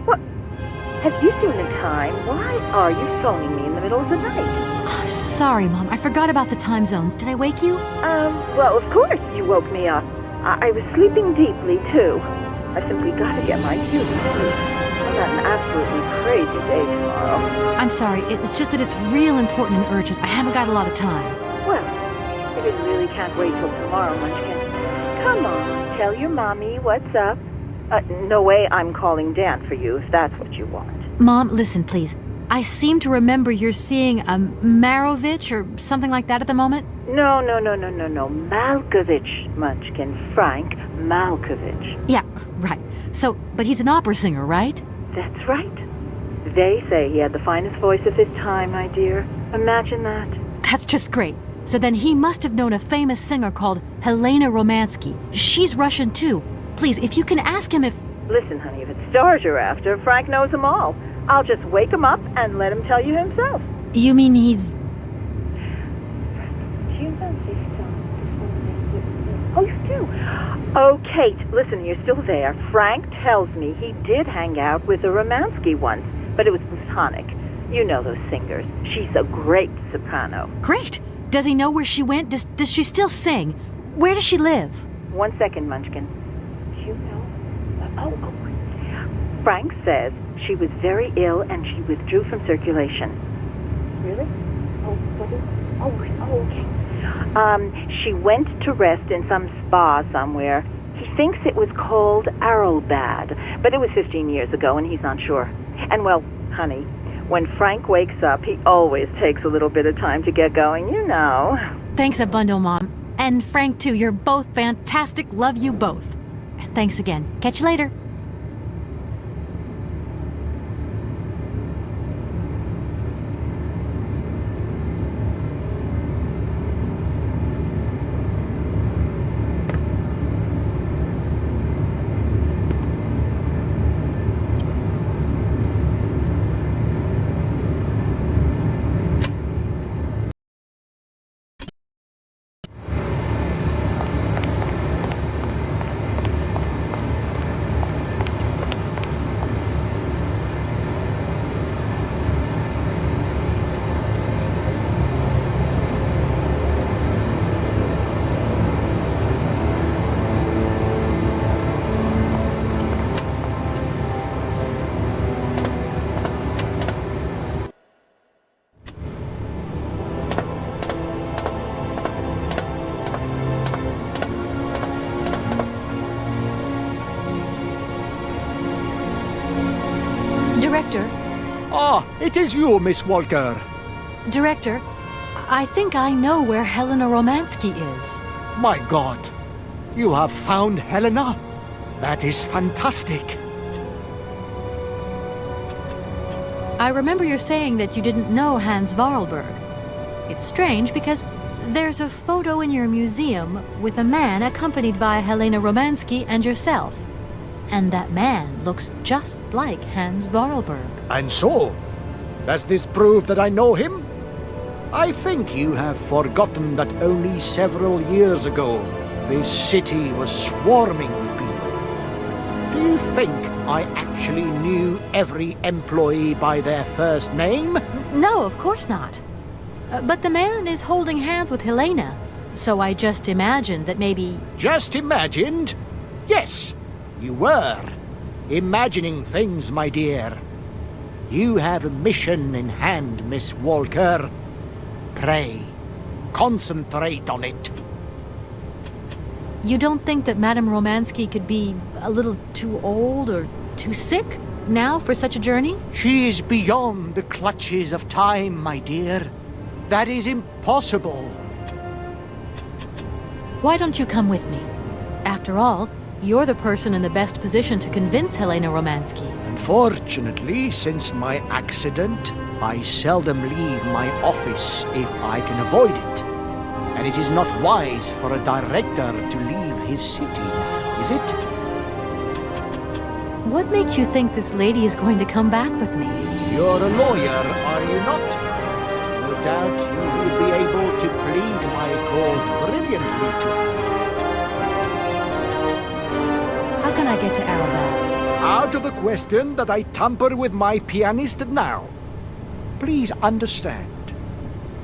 What? Have you seen the time? Why are you phoning me in the middle of the night? Sorry, Mom. I forgot about the time zones. Did I wake you? Well, of course you woke me up. I was sleeping deeply, too. I've simply got to get my huge sleep. I've got an absolutely crazy day tomorrow. I'm sorry. It's just that it's real important and urgent. I haven't got a lot of time. Well, I really can't wait till tomorrow, Munchkin. Come on, tell your mommy what's up. No way I'm calling Dan for you, if that's what you want. Mom, listen, please. I seem to remember you're seeing a Marovich or something like that at the moment. No. Malkovich, Munchkin. Frank Malkovich. Yeah, right. So, but he's an opera singer, right? That's right. They say he had the finest voice of his time, my dear. Imagine that. That's just great. So then he must have known a famous singer called Helena Romansky. She's Russian, too. Please, if you can ask him if... Listen, honey, if it's stars you're after, Frank knows them all. I'll just wake him up and let him tell you himself. You mean he's... Oh, you do? Oh, Kate, listen, you're still there. Frank tells me he did hang out with a Romansky once, but it was platonic. You know those singers. She's a great soprano. Great! Does he know where she went? Does she still sing? Where does she live? 1 second, Munchkin. You know? Oh. Frank says she was very ill and she withdrew from circulation. Really? Okay. She went to rest in some spa somewhere. He thinks it was called Arrowbad, but it was 15 years ago and he's not sure. And well, honey, when Frank wakes up, he always takes a little bit of time to get going, you know. Thanks a bundle, Mom. And Frank, too. You're both fantastic. Love you both. And thanks again. Catch you later. Ah, it is you, Miss Walker. Director, I think I know where Helena Romansky is. My God, you have found Helena? That is fantastic. I remember you're saying that you didn't know Hans Vorarlberg. It's strange because there's a photo in your museum with a man accompanied by Helena Romansky and yourself. And that man looks just like Hans Vorarlberg. And so, does this prove that I know him? I think you have forgotten that only several years ago, this city was swarming with people. Do you think I actually knew every employee by their first name? No, of course not. But the man is holding hands with Helena, so I just imagined that maybe... Just imagined? Yes, you were. Imagining things, my dear. You have a mission in hand, Miss Walker. Pray, concentrate on it. You don't think that Madame Romansky could be a little too old or too sick now for such a journey? She is beyond the clutches of time, my dear. That is impossible. Why don't you come with me? After all, you're the person in the best position to convince Helena Romansky. Unfortunately, since my accident, I seldom leave my office if I can avoid it. And it is not wise for a director to leave his city now, is it? What makes you think this lady is going to come back with me? You're a lawyer, are you not? No doubt you will be able to plead my cause brilliantly to me. How can I get to Arabad? Out of the question that I tamper with my pianist now. Please understand,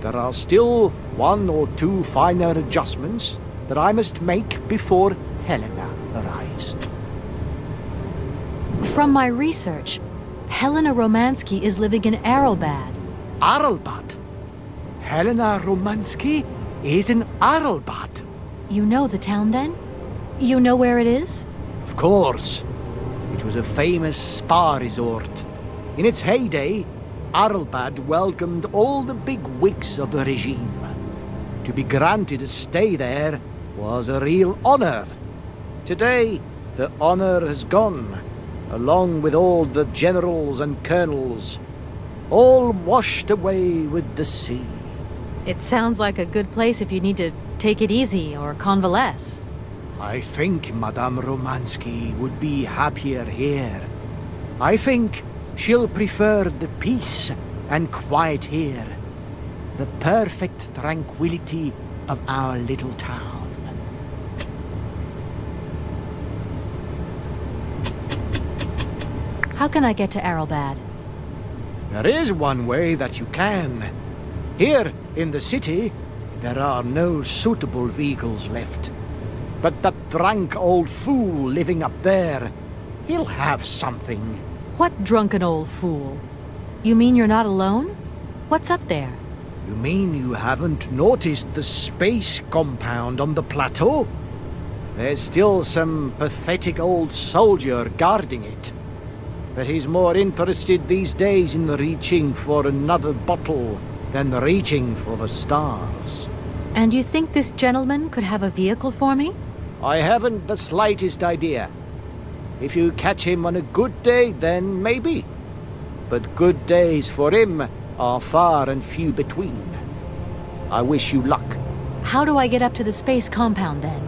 there are still 1 or 2 finer adjustments that I must make before Helena arrives. From my research, Helena Romansky is living in Arabad. Aralbad? Helena Romansky is in Aralbad. You know the town then? You know where it is? Of course. It was a famous spa resort. In its heyday, Aralbad welcomed all the big wigs of the regime. To be granted a stay there was a real honor. Today, the honor has gone, along with all the generals and colonels, all washed away with the sea. It sounds like a good place if you need to take it easy or convalesce. I think Madame Romansky would be happier here. I think she'll prefer the peace and quiet here, the perfect tranquility of our little town. How can I get to Arabad? There is one way that you can. Here in the city, there are no suitable vehicles left. But that drunk old fool living up there, he'll have something. What drunken old fool? You mean you're not alone? What's up there? You mean you haven't noticed the space compound on the plateau? There's still some pathetic old soldier guarding it. But he's more interested these days in reaching for another bottle than reaching for the stars. And you think this gentleman could have a vehicle for me? I haven't the slightest idea. If you catch him on a good day, then maybe. But good days for him are far and few between. I wish you luck. How do I get up to the space compound, then?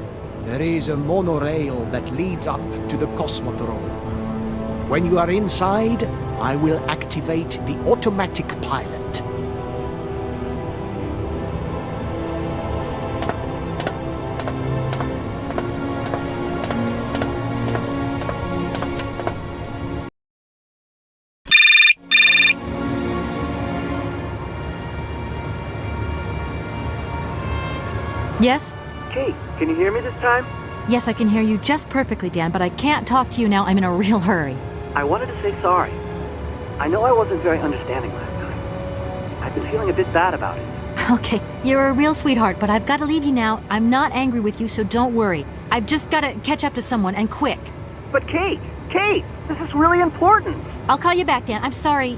There is a monorail that leads up to the Cosmodrome. When you are inside, I will activate the automatic pilot. Yes? Kate, can you hear me this time? Yes, I can hear you just perfectly, Dan, but I can't talk to you now. I'm in a real hurry. I wanted to say sorry. I know I wasn't very understanding last time. I've been feeling a bit bad about it. Okay, you're a real sweetheart, but I've got to leave you now. I'm not angry with you, so don't worry. I've just got to catch up to someone, and quick. But Kate, this is really important. I'll call you back, Dan. I'm sorry.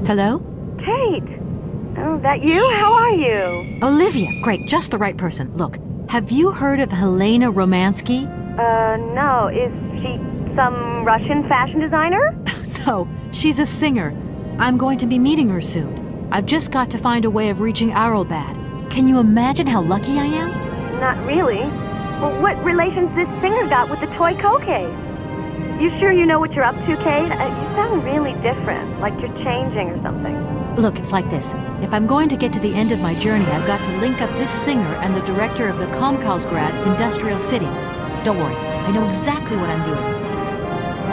Hello? Kate! Oh, that you? How are you? Olivia, great, just the right person. Look, have you heard of Helena Romansky? No. Is she some Russian fashion designer? No, she's a singer. I'm going to be meeting her soon. I've just got to find a way of reaching Arlbad. Can you imagine how lucky I am? Not really. Well, what relation's this singer got with the toy case? You sure you know what you're up to, Kate? You sound really different, like you're changing or something. Look, it's like this. If I'm going to get to the end of my journey, I've got to link up this singer and the director of the Comkausgrad Industrial City. Don't worry, I know exactly what I'm doing.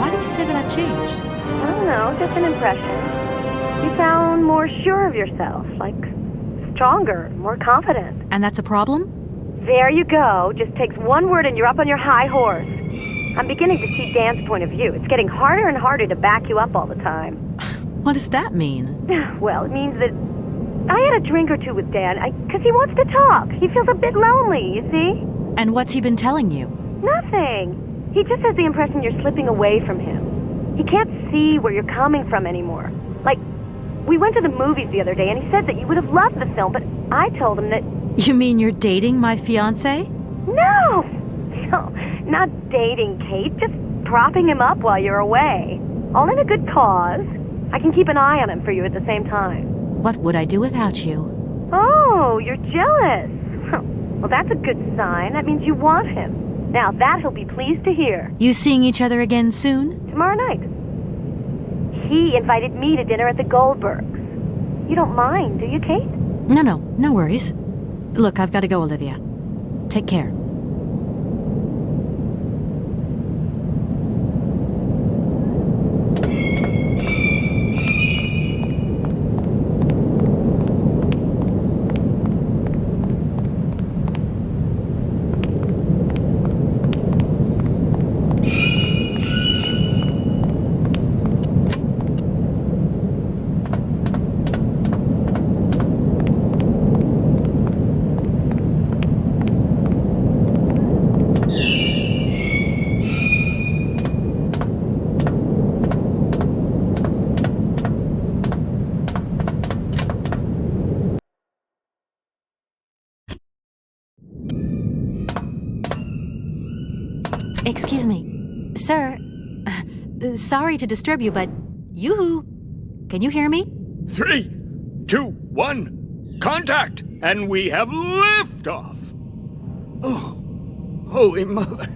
Why did you say that I've changed? I don't know, just an impression. You sound more sure of yourself, like stronger, more confident. And that's a problem? There you go. Just takes one word and you're up on your high horse. I'm beginning to see Dan's point of view. It's getting harder and harder to back you up all the time. What does that mean? Well, it means that I had a drink or two with Dan, because he wants to talk. He feels a bit lonely, you see? And what's he been telling you? Nothing. He just has the impression you're slipping away from him. He can't see where you're coming from anymore. Like, we went to the movies the other day, and he said that you would have loved the film, but I told him that... You mean you're dating my fiancé? No! No, not dating, Kate. Just propping him up while you're away. All in a good cause. I can keep an eye on him for you at the same time. What would I do without you? Oh, you're jealous. Well, that's a good sign. That means you want him. Now, that he'll be pleased to hear. You seeing each other again soon? Tomorrow night. He invited me to dinner at the Goldbergs. You don't mind, do you, Kate? No worries. Look, I've got to go, Olivia. Take care. Excuse me. Sir, sorry to disturb you, but yoo-hoo. Can you hear me? 3, 2, 1, contact! And we have liftoff! Oh, holy mother.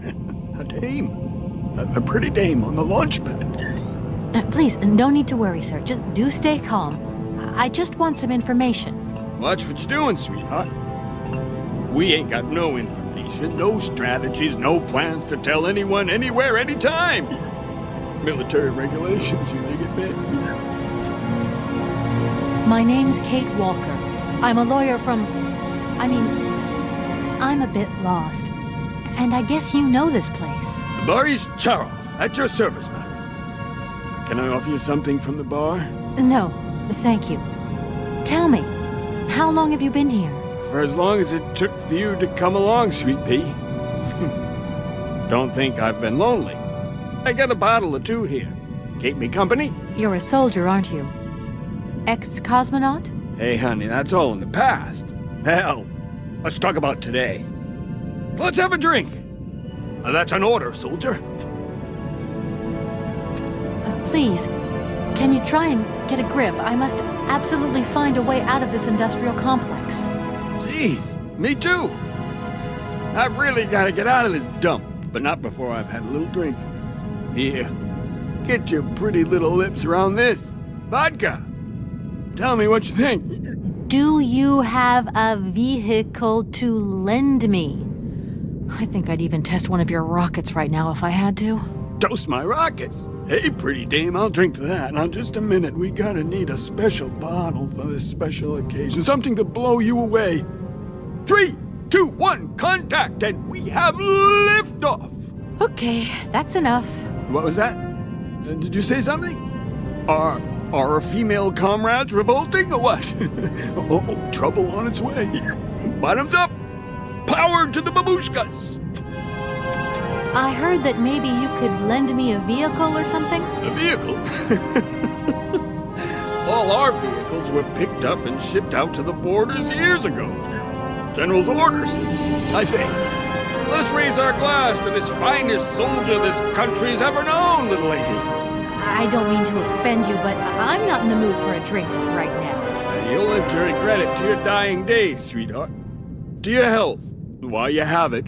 A dame. A pretty dame on the launch pad. Please, no need to worry, sir. Just do stay calm. I just want some information. Watch what you're doing, sweetheart. We ain't got no information, no strategies, no plans to tell anyone, anywhere, anytime. Military regulations, you think it big? My name's Kate Walker. I'm a lawyer from... I'm a bit lost. And I guess you know this place. Boris Charov, at your service, madam. Can I offer you something from the bar? No, thank you. Tell me, how long have you been here? For as long as it took for you to come along, sweet pea. Don't think I've been lonely. I got a bottle or two here. Keep me company? You're a soldier, aren't you? Ex-cosmonaut? Hey, honey, that's all in the past. Hell, let's talk about today. Let's have a drink. That's an order, soldier. Please, can you try and get a grip? I must absolutely find a way out of this industrial complex. Jeez, me too. I've really got to get out of this dump, but not before I've had a little drink. Here, get your pretty little lips around this. Vodka. Tell me what you think. Do you have a vehicle to lend me? I think I'd even test one of your rockets right now if I had to. Toast my rockets. Hey, pretty dame, I'll drink to that. Now, just a minute. We gotta need a special bottle for this special occasion. Something to blow you away. 3, 2, 1, contact, and we have liftoff. Okay, that's enough. What was that? Did you say something? Are our female comrades revolting or what? Oh, trouble on its way. Bottoms up. Power to the babushkas. I heard that maybe you could lend me a vehicle or something? A vehicle? all our vehicles were picked up and shipped out to the borders years ago. General's orders. I say, let us raise our glass to this finest soldier this country's ever known, little lady. I don't mean to offend you, but I'm not in the mood for a drink right now. And you'll live to regret it to your dying days, sweetheart. To your health, while you have it.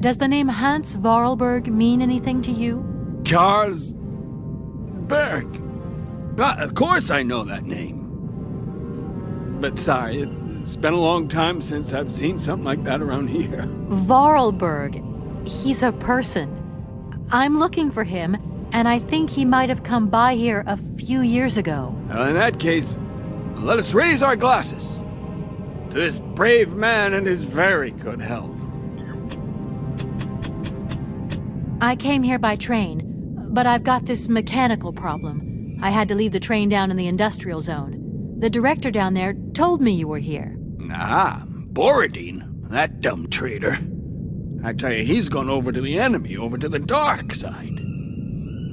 Does the name Hans Vorarlberg mean anything to you? Karlsberg. Of course I know that name. But sorry, it's been a long time since I've seen something like that around here. Vorarlberg. He's a person. I'm looking for him, and I think he might have come by here a few years ago. Well, in that case, let us raise our glasses to this brave man and his very good health. I came here by train, but I've got this mechanical problem. I had to leave the train down in the industrial zone. The director down there told me you were here. Ah, Borodin, that dumb traitor. I tell you, he's gone over to the enemy, over to the dark side.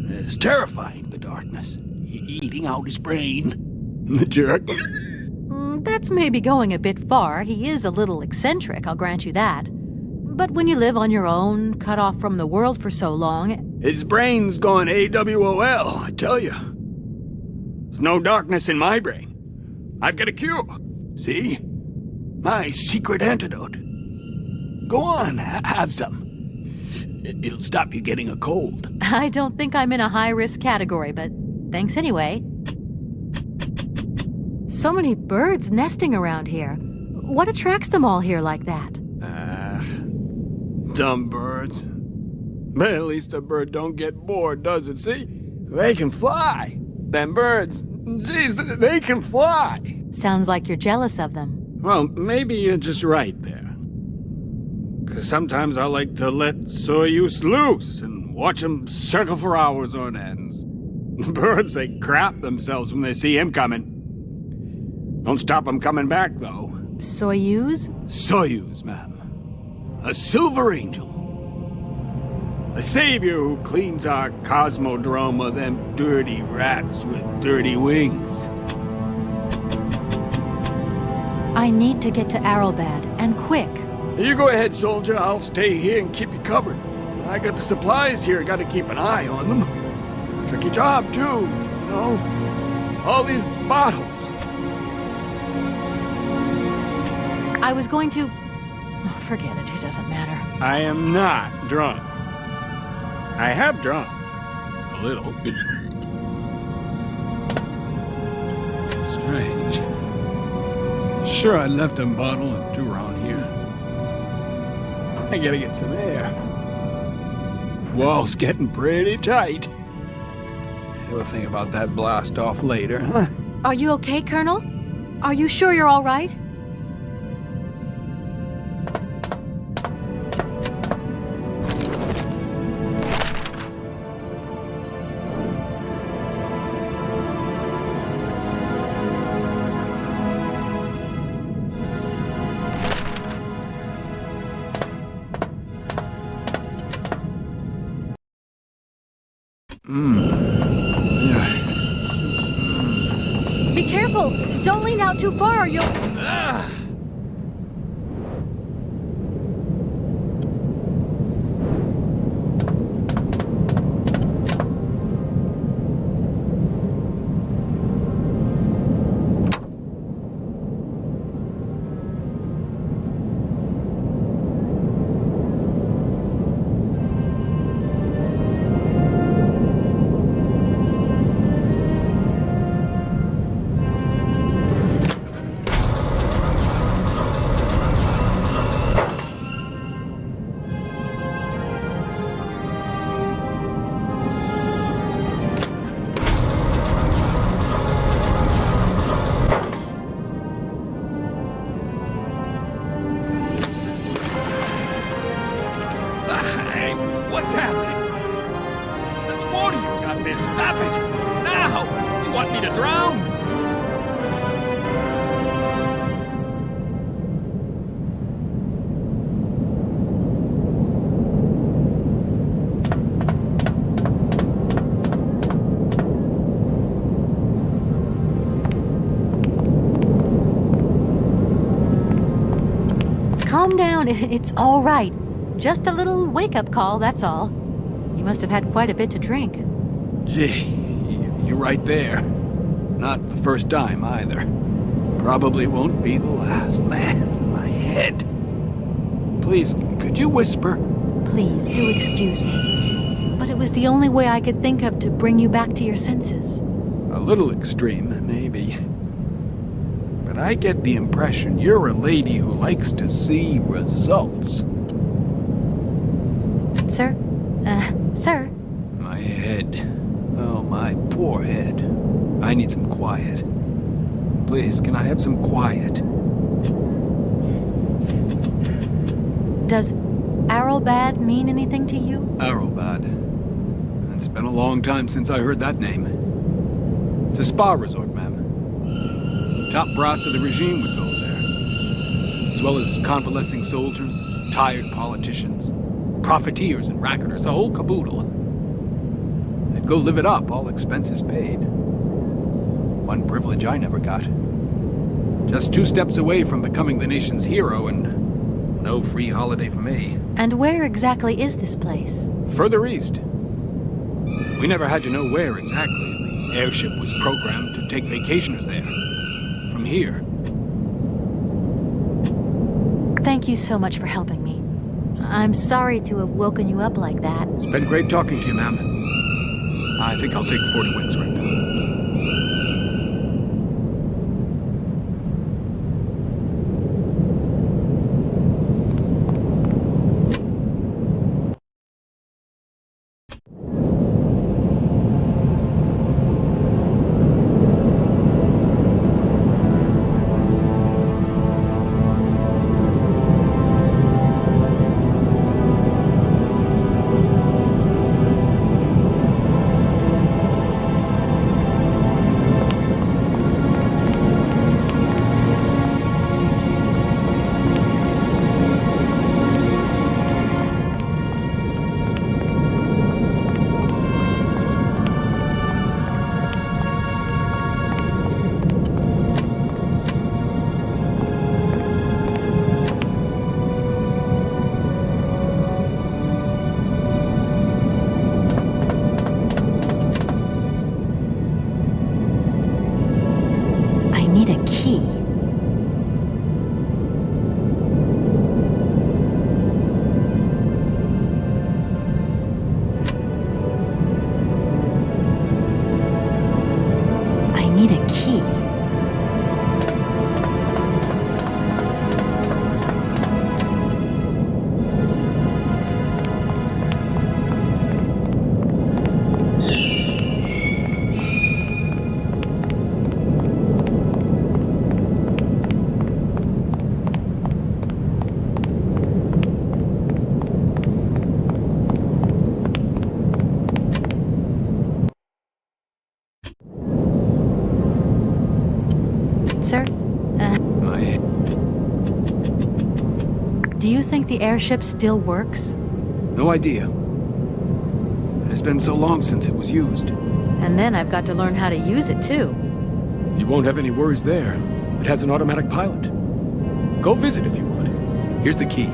It's terrifying, the darkness. Eating out his brain. The jerk. That's maybe going a bit far. He is a little eccentric, I'll grant you that. But when you live on your own, cut off from the world for so long... His brain's gone AWOL, I tell you. There's no darkness in my brain. I've got a cure. See? My secret antidote. Go on, have some. It'll stop you getting a cold. I don't think I'm in a high-risk category, but thanks anyway. So many birds nesting around here. What attracts them all here like that? Dumb birds. But at least a bird don't get bored, does it? See? They can fly. Them birds, geez, they can fly. Sounds like you're jealous of them. Well, maybe you're just right there. 'Cause sometimes I like to let Soyuz loose and watch them circle for hours on ends. The birds, they crap themselves when they see him coming. Don't stop them coming back, though. Soyuz? Soyuz, ma'am. A silver angel. A savior who cleans our cosmodrome of them dirty rats with dirty wings. I need to get to Arrelbad, and quick. You go ahead, soldier. I'll stay here and keep you covered. I got the supplies here. Got to keep an eye on them. Tricky job, too, you know? All these bottles. I was going to... Oh, forget it. It doesn't matter. I am not drunk. I have drunk. A little. Strange. Sure, I left a bottle or two around here. I gotta get some air. Wall's getting pretty tight. We'll think about that blast off later, huh? Are you okay, Colonel? Are you sure you're all right? Be careful! Don't lean out too far or you'll... What's happening? There's more to you got this. Stop it! Now! You want me to drown? calm down. It's all right. Just a little wake-up call, that's all. You must have had quite a bit to drink. Gee, you're right there. Not the first time, either. Probably won't be the last. Man, my head. Please, could you whisper? Please, do excuse me. But it was the only way I could think of to bring you back to your senses. A little extreme, maybe. But I get the impression you're a lady who likes to see results. Sir? Sir? My head. Oh, my poor head. I need some quiet. Please, can I have some quiet? Does Arrowbad mean anything to you? Arrowbad. It's been a long time since I heard that name. It's a spa resort, ma'am. Top brass of the regime would go there. As well as convalescing soldiers, tired politicians, profiteers and racketers, the whole caboodle. They'd go live it up, all expenses paid. One privilege I never got. Just 2 steps away from becoming the nation's hero, and no free holiday for me. And where exactly is this place? Further east. We never had to know where exactly. The airship was programmed to take vacationers there. From here. Thank you so much for helping me. I'm sorry to have woken you up like that. It's been great talking to you, ma'am. I think I'll take 40 wings right now. Sir? Do you think the airship still works? No idea. It has been so long since it was used. And then I've got to learn how to use it, too. You won't have any worries there. It has an automatic pilot. Go visit if you want. Here's the key.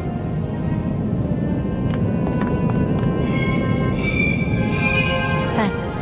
Thanks.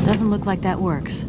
Doesn't look like that works.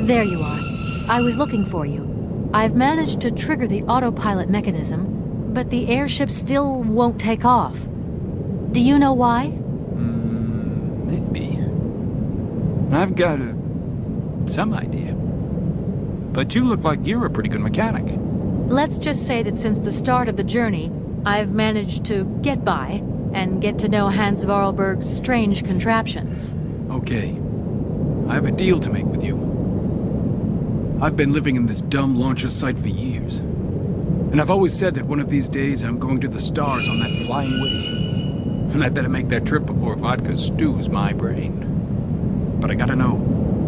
There you are. I was looking for you. I've managed to trigger the autopilot mechanism, but the airship still won't take off. Do you know why? Maybe. I've got some idea. But you look like you're a pretty good mechanic. Let's just say that since the start of the journey, I've managed to get by and get to know Hans Vorarlberg's strange contraptions. Okay. I have a deal to make with you. I've been living in this dumb launcher site for years. And I've always said that one of these days I'm going to the stars on that flying way. And I better make that trip before vodka stews my brain. But I gotta know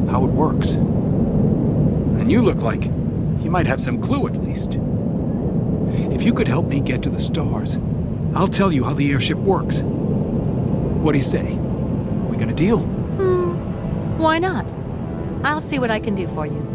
how it works. And you look like you might have some clue at least. If you could help me get to the stars, I'll tell you how the airship works. What do you say? We got a deal? Why not? I'll see what I can do for you.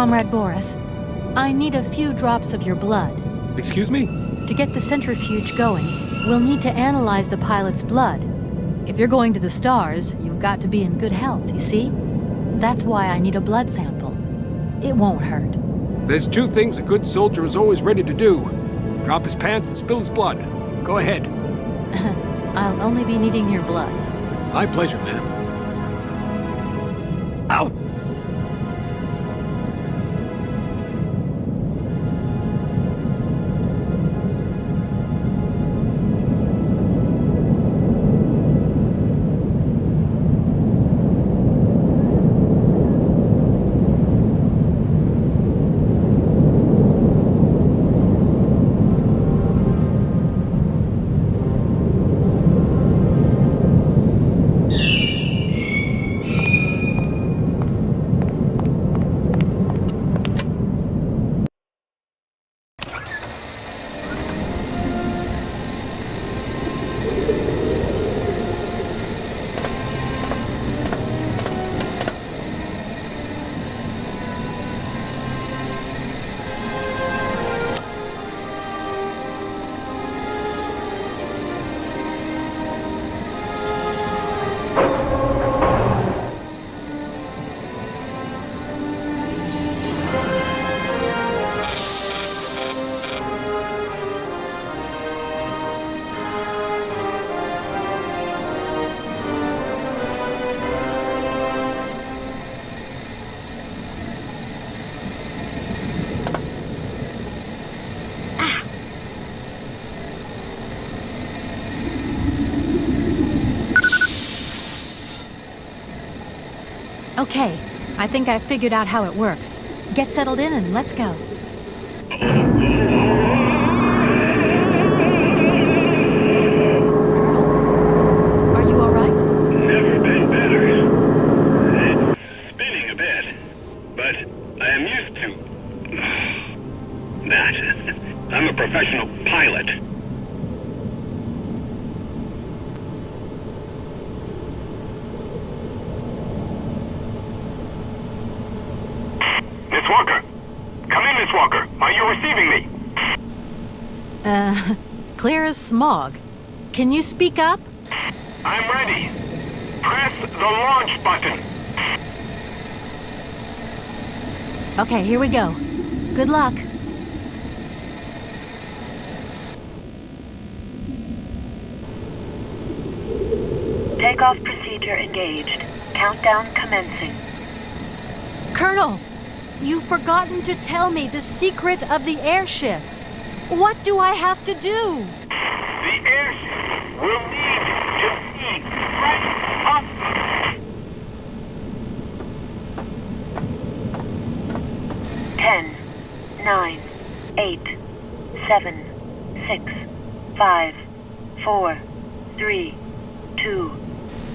Comrade Boris, I need a few drops of your blood. Excuse me? To get the centrifuge going, we'll need to analyze the pilot's blood. If you're going to the stars, you've got to be in good health, you see? That's why I need a blood sample. It won't hurt. There's two things a good soldier is always ready to do. Drop his pants and spill his blood. Go ahead. I'll only be needing your blood. My pleasure, ma'am. Ow! Okay, I think I've figured out how it works. Get settled in and let's go. Colonel, are you all right? Never been better. It's spinning a bit, but I am used to that. I'm a professional pilot. Miss Walker! Come in, Miss Walker! Are you receiving me? Clear as smog. Can you speak up? I'm ready. Press the launch button. Okay, here we go. Good luck. Takeoff procedure engaged. Countdown commencing. Colonel, you've forgotten to tell me the secret of the airship. What do I have to do? The airship will need to be right up. Ten, 9, 8, 7, 6, 5, 4, 3, 2,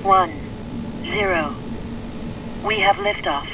1, 0. We have liftoff.